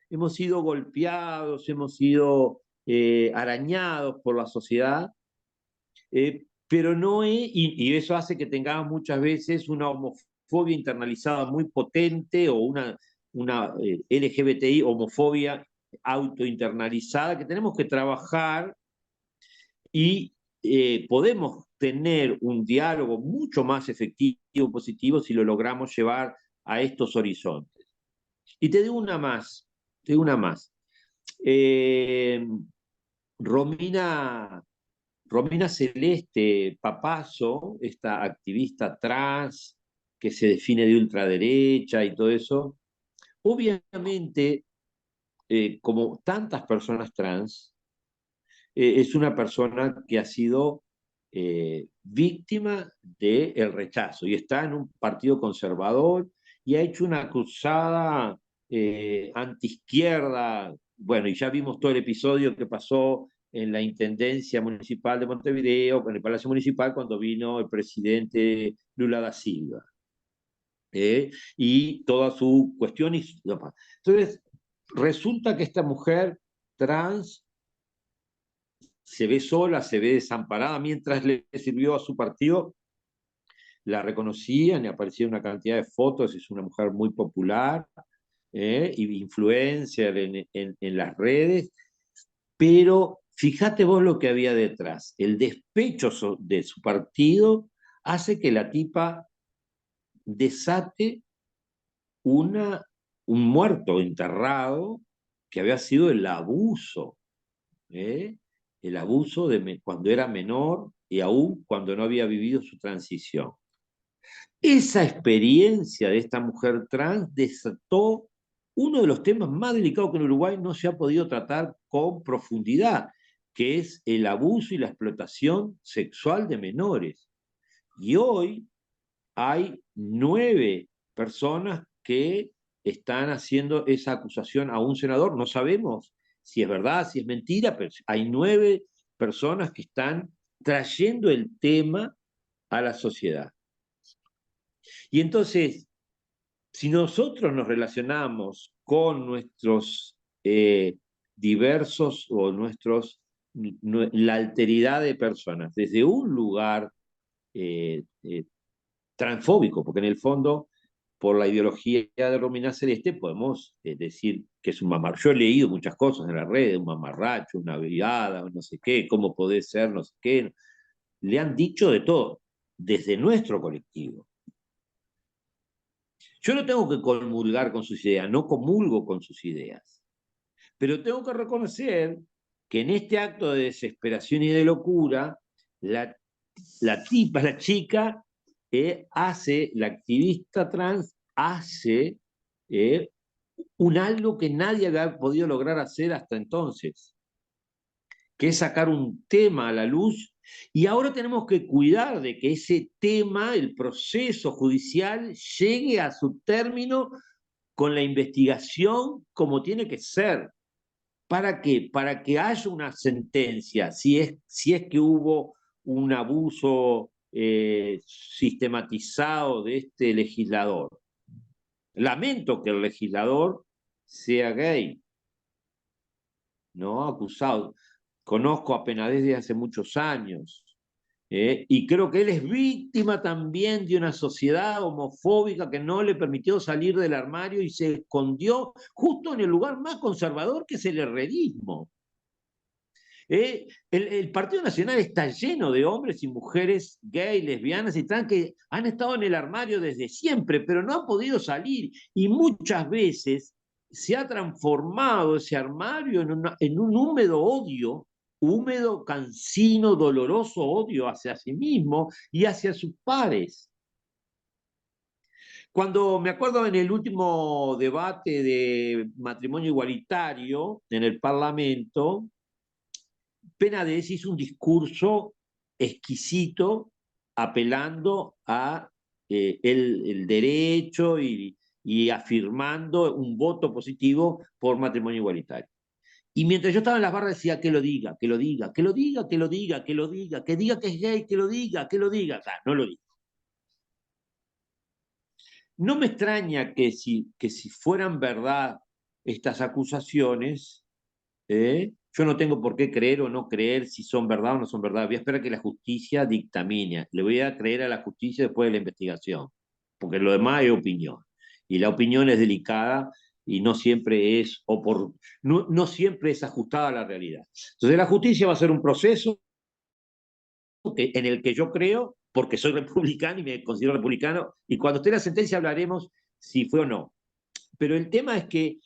hemos sido golpeados, hemos sido arañados por la sociedad, pero no es, y eso hace que tengamos muchas veces una homofobia internalizada muy potente o una LGBTI, homofobia autointernalizada, que tenemos que trabajar y podemos tener un diálogo mucho más efectivo, positivo, si lo logramos llevar a estos horizontes. Y te digo una más, Eh, Romina, Romina Celeste Papazo, esta activista trans que se define de ultraderecha y todo eso, obviamente, como tantas personas trans, es una persona que ha sido víctima del rechazo y está en un partido conservador y ha hecho una cruzada antiizquierda. Bueno, y ya vimos todo el episodio que pasó en la Intendencia Municipal de Montevideo, en el Palacio Municipal, cuando vino el presidente Lula da Silva. Y toda su cuestión. Entonces, resulta que esta mujer trans se ve sola, se ve desamparada, mientras le sirvió a su partido, la reconocían, le aparecía una cantidad de fotos, es una mujer muy popular, y influencer en las redes, pero fíjate vos lo que había detrás, el despecho de su partido hace que la tipa desate un muerto enterrado que había sido el abuso de cuando era menor y aún cuando no había vivido su transición. Esa experiencia de esta mujer trans desató uno de los temas más delicados que en Uruguay no se ha podido tratar con profundidad, que es el abuso y la explotación sexual de menores. Y hoy hay 9 personas que están haciendo esa acusación a un senador. No sabemos si es verdad, si es mentira, pero hay 9 personas que están trayendo el tema a la sociedad. Y entonces, si nosotros nos relacionamos con nuestros diversos o la alteridad de personas desde un lugar transfóbico, porque en el fondo, por la ideología de Romina Celeste, podemos decir que es un mamarracho. Yo he leído muchas cosas en las redes, un mamarracho, una viada, no sé qué, cómo puede ser, no sé qué. Le han dicho de todo, desde nuestro colectivo. Yo no tengo que comulgar con sus ideas, no comulgo con sus ideas, pero tengo que reconocer que en este acto de desesperación y de locura, la tipa, la chica, la activista trans, hace un algo que nadie había podido lograr hacer hasta entonces, que es sacar un tema a la luz, y ahora tenemos que cuidar de que ese tema, el proceso judicial, llegue a su término con la investigación como tiene que ser. ¿Para qué? Para que haya una sentencia, si es que hubo un abuso sistematizado de este legislador. Lamento que el legislador sea gay, ¿no? Acusado. Conozco a Penades desde hace muchos años, y creo que él es víctima también de una sociedad homofóbica que no le permitió salir del armario y se escondió justo en el lugar más conservador, que es el herrerismo. El Partido Nacional está lleno de hombres y mujeres gays, lesbianas y trans que han estado en el armario desde siempre, pero no han podido salir. Y muchas veces se ha transformado ese armario en un húmedo odio, húmedo, cansino, doloroso odio hacia sí mismo y hacia sus pares. Cuando me acuerdo en el último debate de matrimonio igualitario en el Parlamento, Penades hizo un discurso exquisito apelando a el derecho y afirmando un voto positivo por matrimonio igualitario. Y mientras yo estaba en las barras decía que lo diga, que lo diga, que lo diga, que lo diga, que lo diga, que diga que es gay, que lo diga, que lo diga. O sea, no lo digo. No me extraña que si fueran verdad estas acusaciones, yo no tengo por qué creer o no creer si son verdad o no son verdad. Voy a esperar que la justicia dictamine. Le voy a creer a la justicia después de la investigación, porque lo demás es opinión. Y la opinión es delicada y no siempre no siempre es ajustada a la realidad. Entonces la justicia va a hacer un proceso en el que yo creo, porque soy republicano y me considero republicano, y cuando esté la sentencia hablaremos si fue o no. Pero el tema es que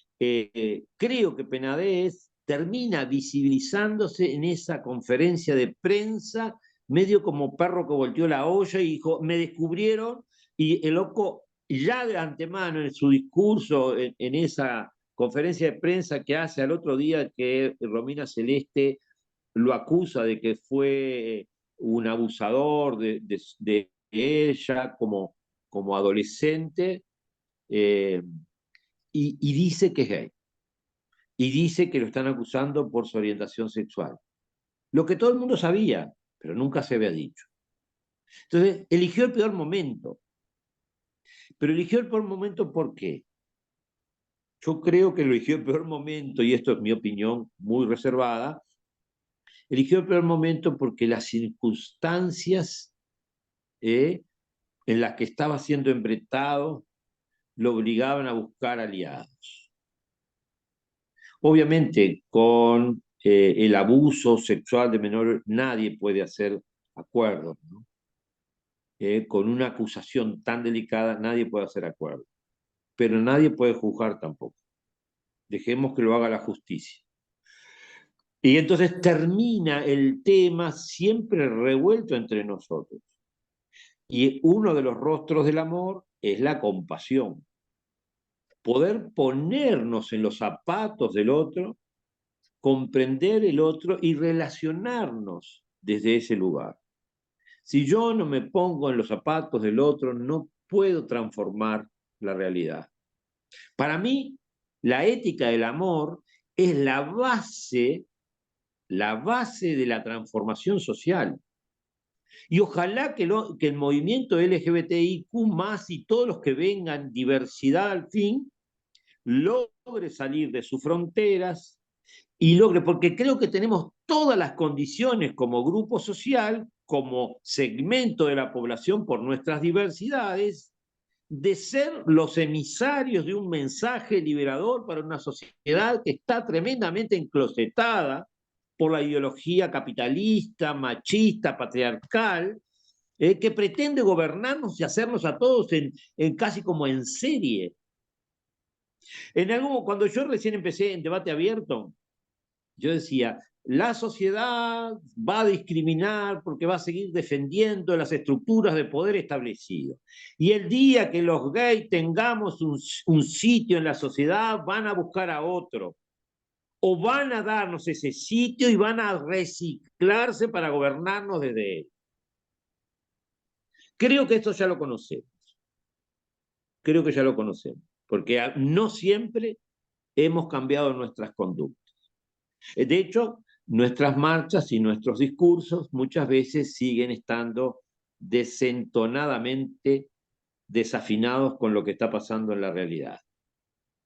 creo que Penades termina visibilizándose en esa conferencia de prensa, medio como perro que volteó la olla y dijo, me descubrieron, y el loco ya de antemano en su discurso, en esa conferencia de prensa que hace al otro día que Romina Celeste lo acusa de que fue un abusador de ella como adolescente, eh, y dice que es gay. Y dice que lo están acusando por su orientación sexual. Lo que todo el mundo sabía, pero nunca se había dicho. Entonces, eligió el peor momento. Pero eligió el peor momento ¿por qué? Yo creo que eligió el peor momento, y esto es mi opinión muy reservada, eligió el peor momento porque las circunstancias en las que estaba siendo embretado lo obligaban a buscar aliados. Obviamente, con el abuso sexual de menores nadie puede hacer acuerdos, ¿no? Con una acusación tan delicada nadie puede hacer acuerdos, pero nadie puede juzgar tampoco. Dejemos que lo haga la justicia. Y entonces termina el tema siempre revuelto entre nosotros. Y uno de los rostros del amor es la compasión. Poder ponernos en los zapatos del otro, comprender el otro y relacionarnos desde ese lugar. Si yo no me pongo en los zapatos del otro, no puedo transformar la realidad. Para mí, la ética del amor es la base de la transformación social. Y ojalá que el movimiento LGBTIQ más y todos los que vengan, diversidad al fin, logre salir de sus fronteras y logre, porque creo que tenemos todas las condiciones como grupo social, como segmento de la población por nuestras diversidades, de ser los emisarios de un mensaje liberador para una sociedad que está tremendamente enclosetada por la ideología capitalista, machista, patriarcal, que pretende gobernarnos y hacernos a todos casi como en serie. Cuando yo recién empecé en debate abierto, yo decía, la sociedad va a discriminar porque va a seguir defendiendo las estructuras de poder establecido. Y el día que los gays tengamos un sitio en la sociedad, van a buscar a otro. O van a darnos ese sitio y van a reciclarse para gobernarnos desde él. Creo que esto ya lo conocemos. Creo que ya lo conocemos. Porque no siempre hemos cambiado nuestras conductas. De hecho, nuestras marchas y nuestros discursos muchas veces siguen estando desentonadamente desafinados con lo que está pasando en la realidad.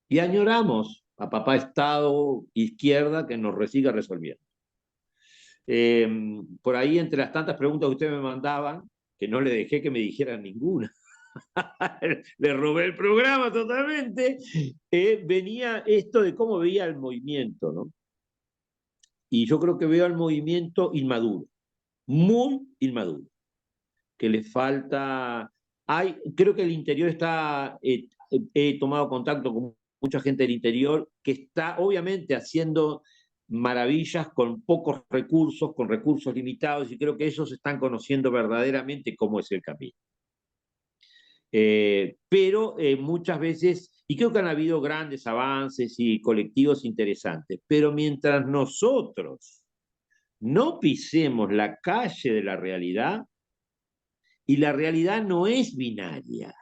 Y añoramos a papá Estado, izquierda, que nos siga resolviendo. Por ahí, entre las tantas preguntas que ustedes me mandaban, que no le dejé que me dijeran ninguna, le robé el programa totalmente, venía esto de cómo veía el movimiento, ¿no? Y yo creo que veo al movimiento inmaduro, muy inmaduro, que le falta... creo que el interior está... he tomado contacto con mucha gente del interior que está obviamente haciendo maravillas con pocos recursos, con recursos limitados, y creo que ellos están conociendo verdaderamente cómo es el camino. Pero muchas veces, y creo que han habido grandes avances y colectivos interesantes, pero mientras nosotros no pisemos la calle de la realidad, y la realidad no es binaria,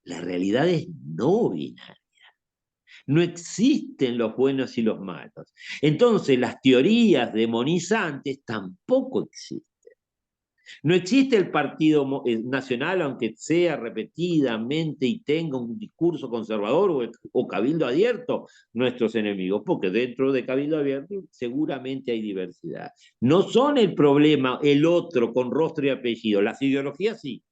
la realidad es no binaria. No existen los buenos y los malos. Entonces las teorías demonizantes tampoco existen. No existe el Partido Nacional, aunque sea repetidamente y tenga un discurso conservador o Cabildo Abierto, nuestros enemigos, porque dentro de Cabildo Abierto seguramente hay diversidad. No son el problema el otro con rostro y apellido, las ideologías sí.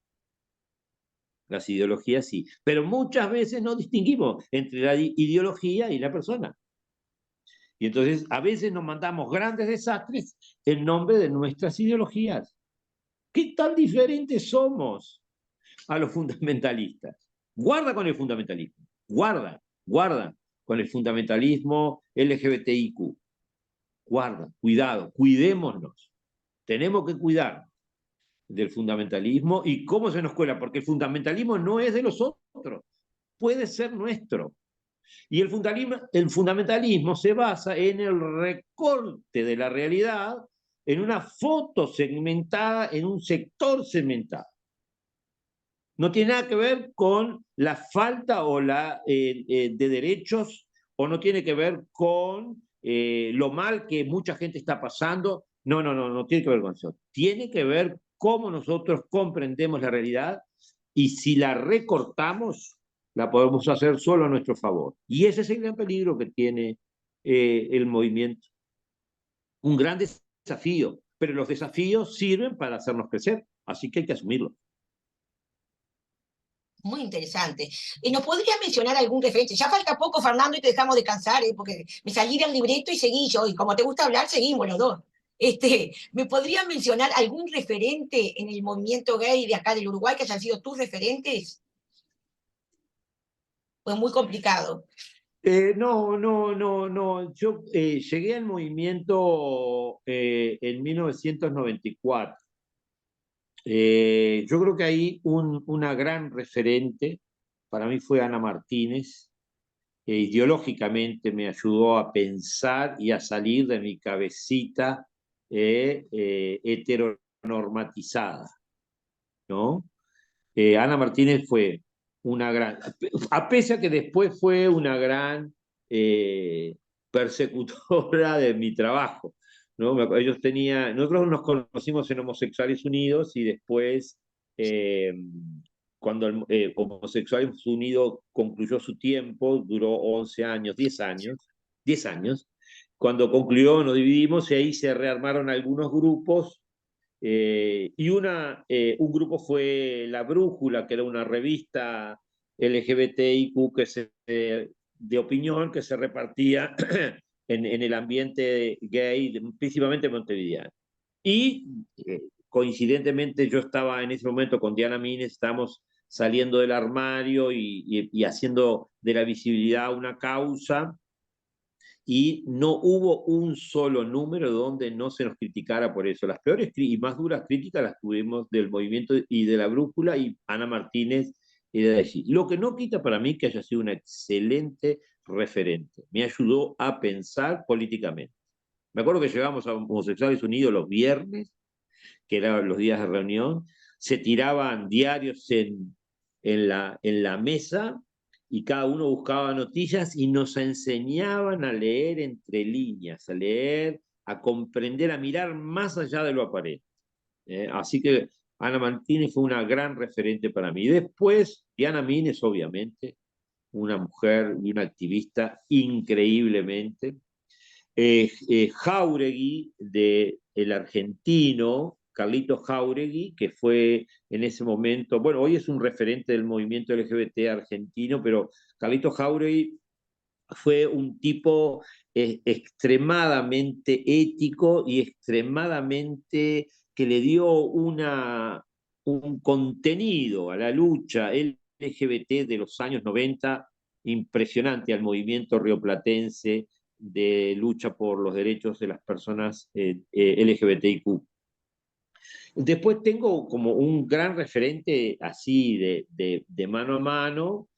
Las ideologías sí, pero muchas veces no distinguimos entre la ideología y la persona. Y entonces a veces nos mandamos grandes desastres en nombre de nuestras ideologías. ¿Qué tan diferentes somos a los fundamentalistas? Guarda con el fundamentalismo, guarda con el fundamentalismo LGBTIQ. Guarda, cuidado, cuidémonos. Tenemos que cuidar del fundamentalismo y cómo se nos cuela, porque el fundamentalismo no es de los otros, puede ser nuestro. Y el fundamentalismo se basa en el recorte de la realidad, en una foto segmentada, en un sector segmentado. No tiene nada que ver con la falta de derechos, o no tiene que ver con lo mal que mucha gente está pasando. No tiene que ver con eso. Tiene que ver cómo nosotros comprendemos la realidad, y si la recortamos, la podemos hacer solo a nuestro favor. Y ese es el gran peligro que tiene el movimiento. Un gran desafío, pero los desafíos sirven para hacernos crecer, así que hay que asumirlo. Muy interesante. ¿Nos podrías mencionar algún referente? Ya falta poco, Fernando, y te dejamos descansar, porque me salí del libreto y seguí yo, y como te gusta hablar, seguimos los dos. ¿Me podrías mencionar algún referente en el movimiento gay de acá del Uruguay que hayan sido tus referentes? Pues muy complicado. No. Yo llegué al movimiento en 1994. Yo creo que ahí una gran referente para mí fue Ana Martínez. Ideológicamente me ayudó a pensar y a salir de mi cabecita heteronormatizada, ¿no? Ana Martínez fue una gran, a pesar que después fue una gran persecutora de mi trabajo, ¿no? Nosotros nos conocimos en Homosexuales Unidos, y después, cuando Homosexuales Unidos concluyó su tiempo, duró 11 años, 10 años. Cuando concluyó nos dividimos, y ahí se rearmaron algunos grupos. Y un grupo fue La Brújula, que era una revista LGBTIQ de opinión, que se repartía en el ambiente gay, principalmente montevideano. Y coincidentemente yo estaba en ese momento con Diana Mines, estábamos saliendo del armario y haciendo de la visibilidad una causa, y no hubo un solo número donde no se nos criticara por eso. Las peores y más duras críticas las tuvimos del movimiento y de la brújula, y Ana Martínez era de allí. Lo que no quita para mí que haya sido una excelente referente. Me ayudó a pensar políticamente. Me acuerdo que llegamos a Homosexuales Unidos los viernes, que eran los días de reunión, se tiraban diarios en la mesa, y cada uno buscaba noticias y nos enseñaban a leer entre líneas, a leer, a comprender, a mirar más allá de lo aparente. Así que Ana Martínez fue una gran referente para mí. Después, Diana Mines, obviamente, una mujer y una activista increíblemente. Jáuregui, el argentino, Carlitos Jáuregui, que fue en ese momento, bueno, hoy es un referente del movimiento LGBT argentino, pero Carlitos Jáuregui fue un tipo extremadamente ético y extremadamente que le dio un contenido a la lucha LGBT de los años 90 impresionante, al movimiento rioplatense de lucha por los derechos de las personas LGBTIQ. Después tengo como un gran referente así de mano a mano,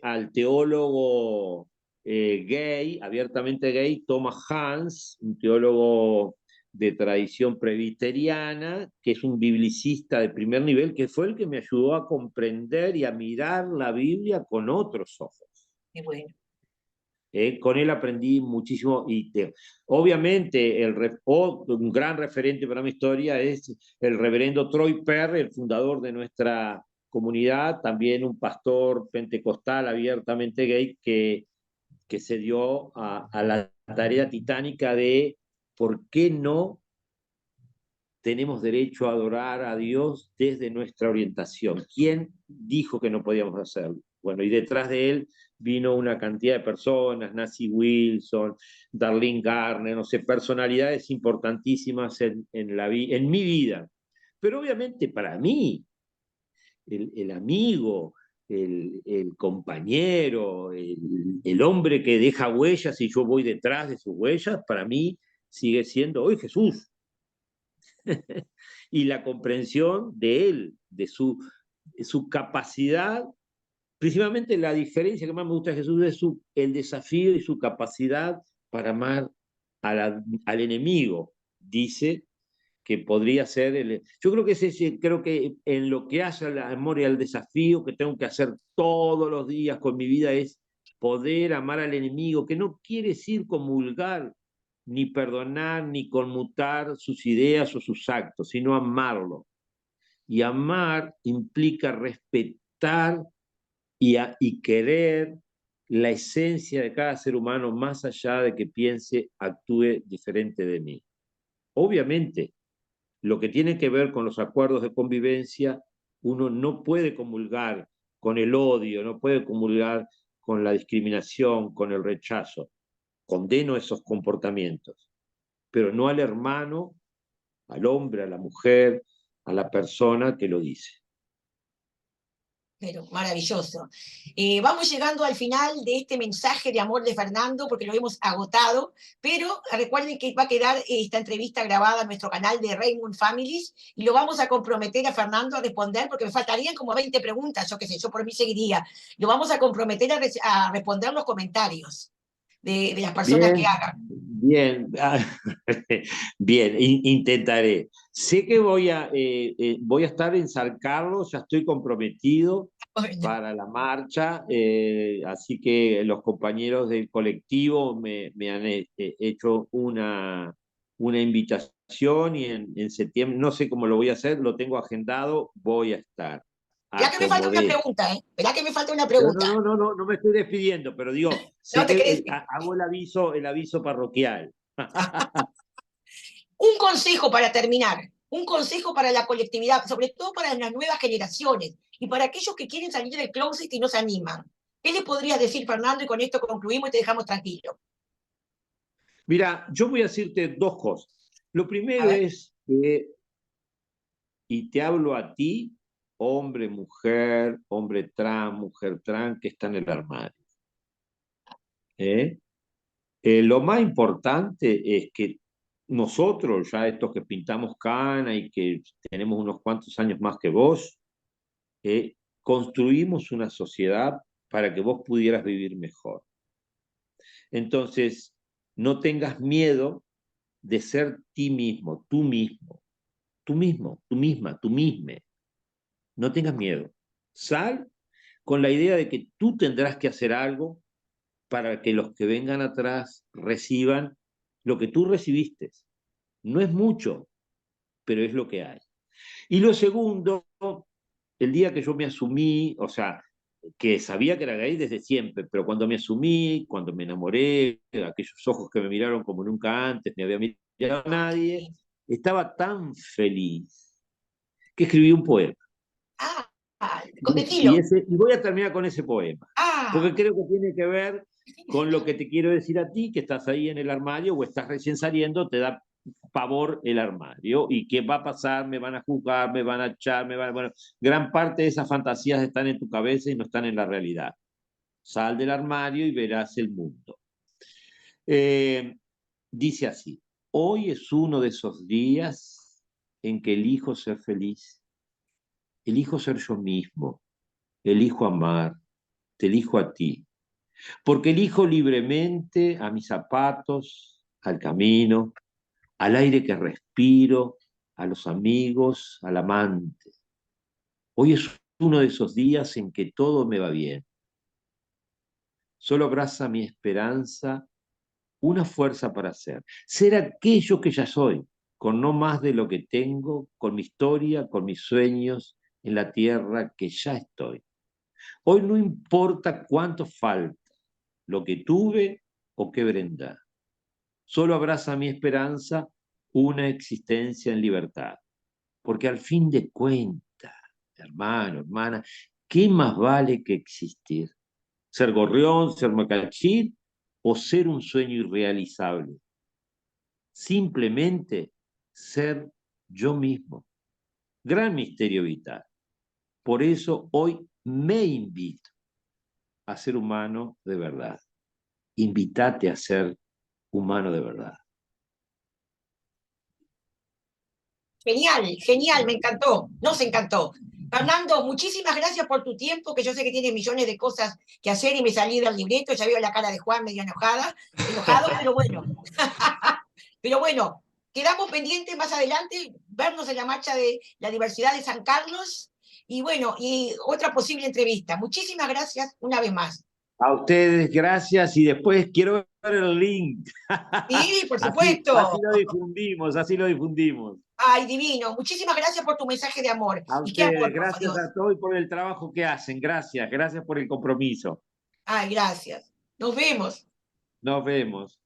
al teólogo gay, abiertamente gay, Thomas Hans, un teólogo de tradición presbiteriana, que es un biblicista de primer nivel, que fue el que me ayudó a comprender y a mirar la Biblia con otros ojos. Qué bueno. Con él aprendí muchísimo, obviamente un gran referente para mi historia es el reverendo Troy Perry, el fundador de nuestra comunidad, también un pastor pentecostal abiertamente gay que se dio a la tarea titánica de por qué no tenemos derecho a adorar a Dios desde nuestra orientación. ¿Quién dijo que no podíamos hacerlo? Bueno, y detrás de él vino una cantidad de personas, Nancy Wilson, Darlene Garner, no sé, personalidades importantísimas en mi vida. Pero obviamente para mí, el amigo, el compañero, el hombre que deja huellas y yo voy detrás de sus huellas, para mí sigue siendo hoy Jesús. Y la comprensión de él, de su capacidad, principalmente la diferencia que más me gusta de Jesús es el desafío y su capacidad para amar al enemigo, dice que podría ser yo creo que creo que en lo que hace al amor y al desafío que tengo que hacer todos los días con mi vida es poder amar al enemigo, que no quiere decir comulgar, ni perdonar, ni conmutar sus ideas o sus actos, sino amarlo. Y amar implica respetar y querer la esencia de cada ser humano, más allá de que piense, actúe diferente de mí. Obviamente, lo que tiene que ver con los acuerdos de convivencia, uno no puede comulgar con el odio, no puede comulgar con la discriminación, con el rechazo. Condeno esos comportamientos, pero no al hermano, al hombre, a la mujer, a la persona que lo dice. Pero maravilloso. Vamos llegando al final de este mensaje de amor de Fernando, porque lo hemos agotado, pero recuerden que va a quedar esta entrevista grabada en nuestro canal de Raymond Families, y lo vamos a comprometer a Fernando a responder, porque me faltarían como 20 preguntas, yo qué sé, yo por mí seguiría. Lo vamos a comprometer a responder los comentarios de las personas que Bien, hagan. bien, bien, intentaré. Sé que voy a estar en San Carlos, ya estoy comprometido Bueno, para la marcha, así que los compañeros del colectivo me han hecho una invitación, y en septiembre, no sé cómo lo voy a hacer, lo tengo agendado, voy a estar. verá que me falta una Acomodé. pregunta, ¿eh? Verá que me falta una No, pregunta. no, no, no, no, no me estoy despidiendo, pero digo, No sé te que querés. hago el aviso parroquial. Un consejo para terminar, un consejo para la colectividad, sobre todo para las nuevas generaciones y para aquellos que quieren salir del closet y no se animan. ¿Qué le podrías decir, Fernando? Y con esto concluimos y te dejamos tranquilo. Mira, yo voy a decirte dos cosas. Lo A primero ver, es que Y te hablo a ti, hombre trans, mujer trans, que está en el armario. ¿Eh? Lo más importante es que nosotros, ya estos que pintamos cana y que tenemos unos cuantos años más que vos, construimos una sociedad para que vos pudieras vivir mejor. Entonces, no tengas miedo de ser ti mismo, tú mismo, tú mismo, tú misma, tú misma. No tengas miedo. Sal con la idea de que tú tendrás que hacer algo para que los que vengan atrás reciban lo que tú recibiste. No es mucho, pero es lo que hay. Y lo segundo, el día que yo me asumí, o sea, que sabía que era gay desde siempre, pero cuando me asumí, cuando me enamoré, aquellos ojos que me miraron como nunca antes, ni había mirado a nadie, estaba tan feliz que escribí un poema. Ah, ah, Y, decilo. y voy a terminar con ese poema, porque Ah, creo que tiene que ver ¿qué con lo significa? que te quiero decir a ti, que estás ahí en el armario o estás recién saliendo, te da pavor el armario y qué va a pasar, me van a juzgar, me van a echar, bueno, gran parte de esas fantasías están en tu cabeza y no están en la realidad. Sal del armario y verás el mundo. Eh, Dice así, hoy es uno de esos días en que elijo ser feliz, elijo ser yo mismo, elijo amar, te elijo a ti, porque elijo libremente a mis zapatos, al camino, al aire que respiro, a los amigos, al amante. Hoy es uno de esos días en que todo me va bien. Solo abraza mi esperanza una fuerza para ser aquello que ya soy, con no más de lo que tengo, con mi historia, con mis sueños, en la tierra que ya estoy. Hoy no importa cuánto falta, lo que tuve o qué brindar. Solo abraza mi esperanza una existencia en libertad. Porque al fin de cuentas, hermano, hermana, ¿qué más vale que existir? ¿Ser gorrión, ser macachín o ser un sueño irrealizable? Simplemente ser yo mismo. Gran misterio vital. Por eso hoy me invito a ser humano de verdad. Invítate a ser humano de verdad. Genial, genial, me encantó, nos encantó. Fernando, muchísimas gracias por tu tiempo, que yo sé que tienes millones de cosas que hacer y me salí del libreto, ya veo la cara de Juan medio enojado, pero bueno, quedamos pendientes más adelante, vernos en la marcha de la Diversidad de San Carlos y bueno, y otra posible entrevista. Muchísimas gracias una vez más. A ustedes, gracias. Y después quiero ver el link. Sí, por Así supuesto. lo difundimos, así lo difundimos. Ay, divino. Muchísimas gracias por tu mensaje de amor. A Y qué amor, ustedes, por gracias Dios. a todos y por el trabajo que hacen. Gracias, gracias por el compromiso. Ay, gracias. Nos vemos. Nos vemos.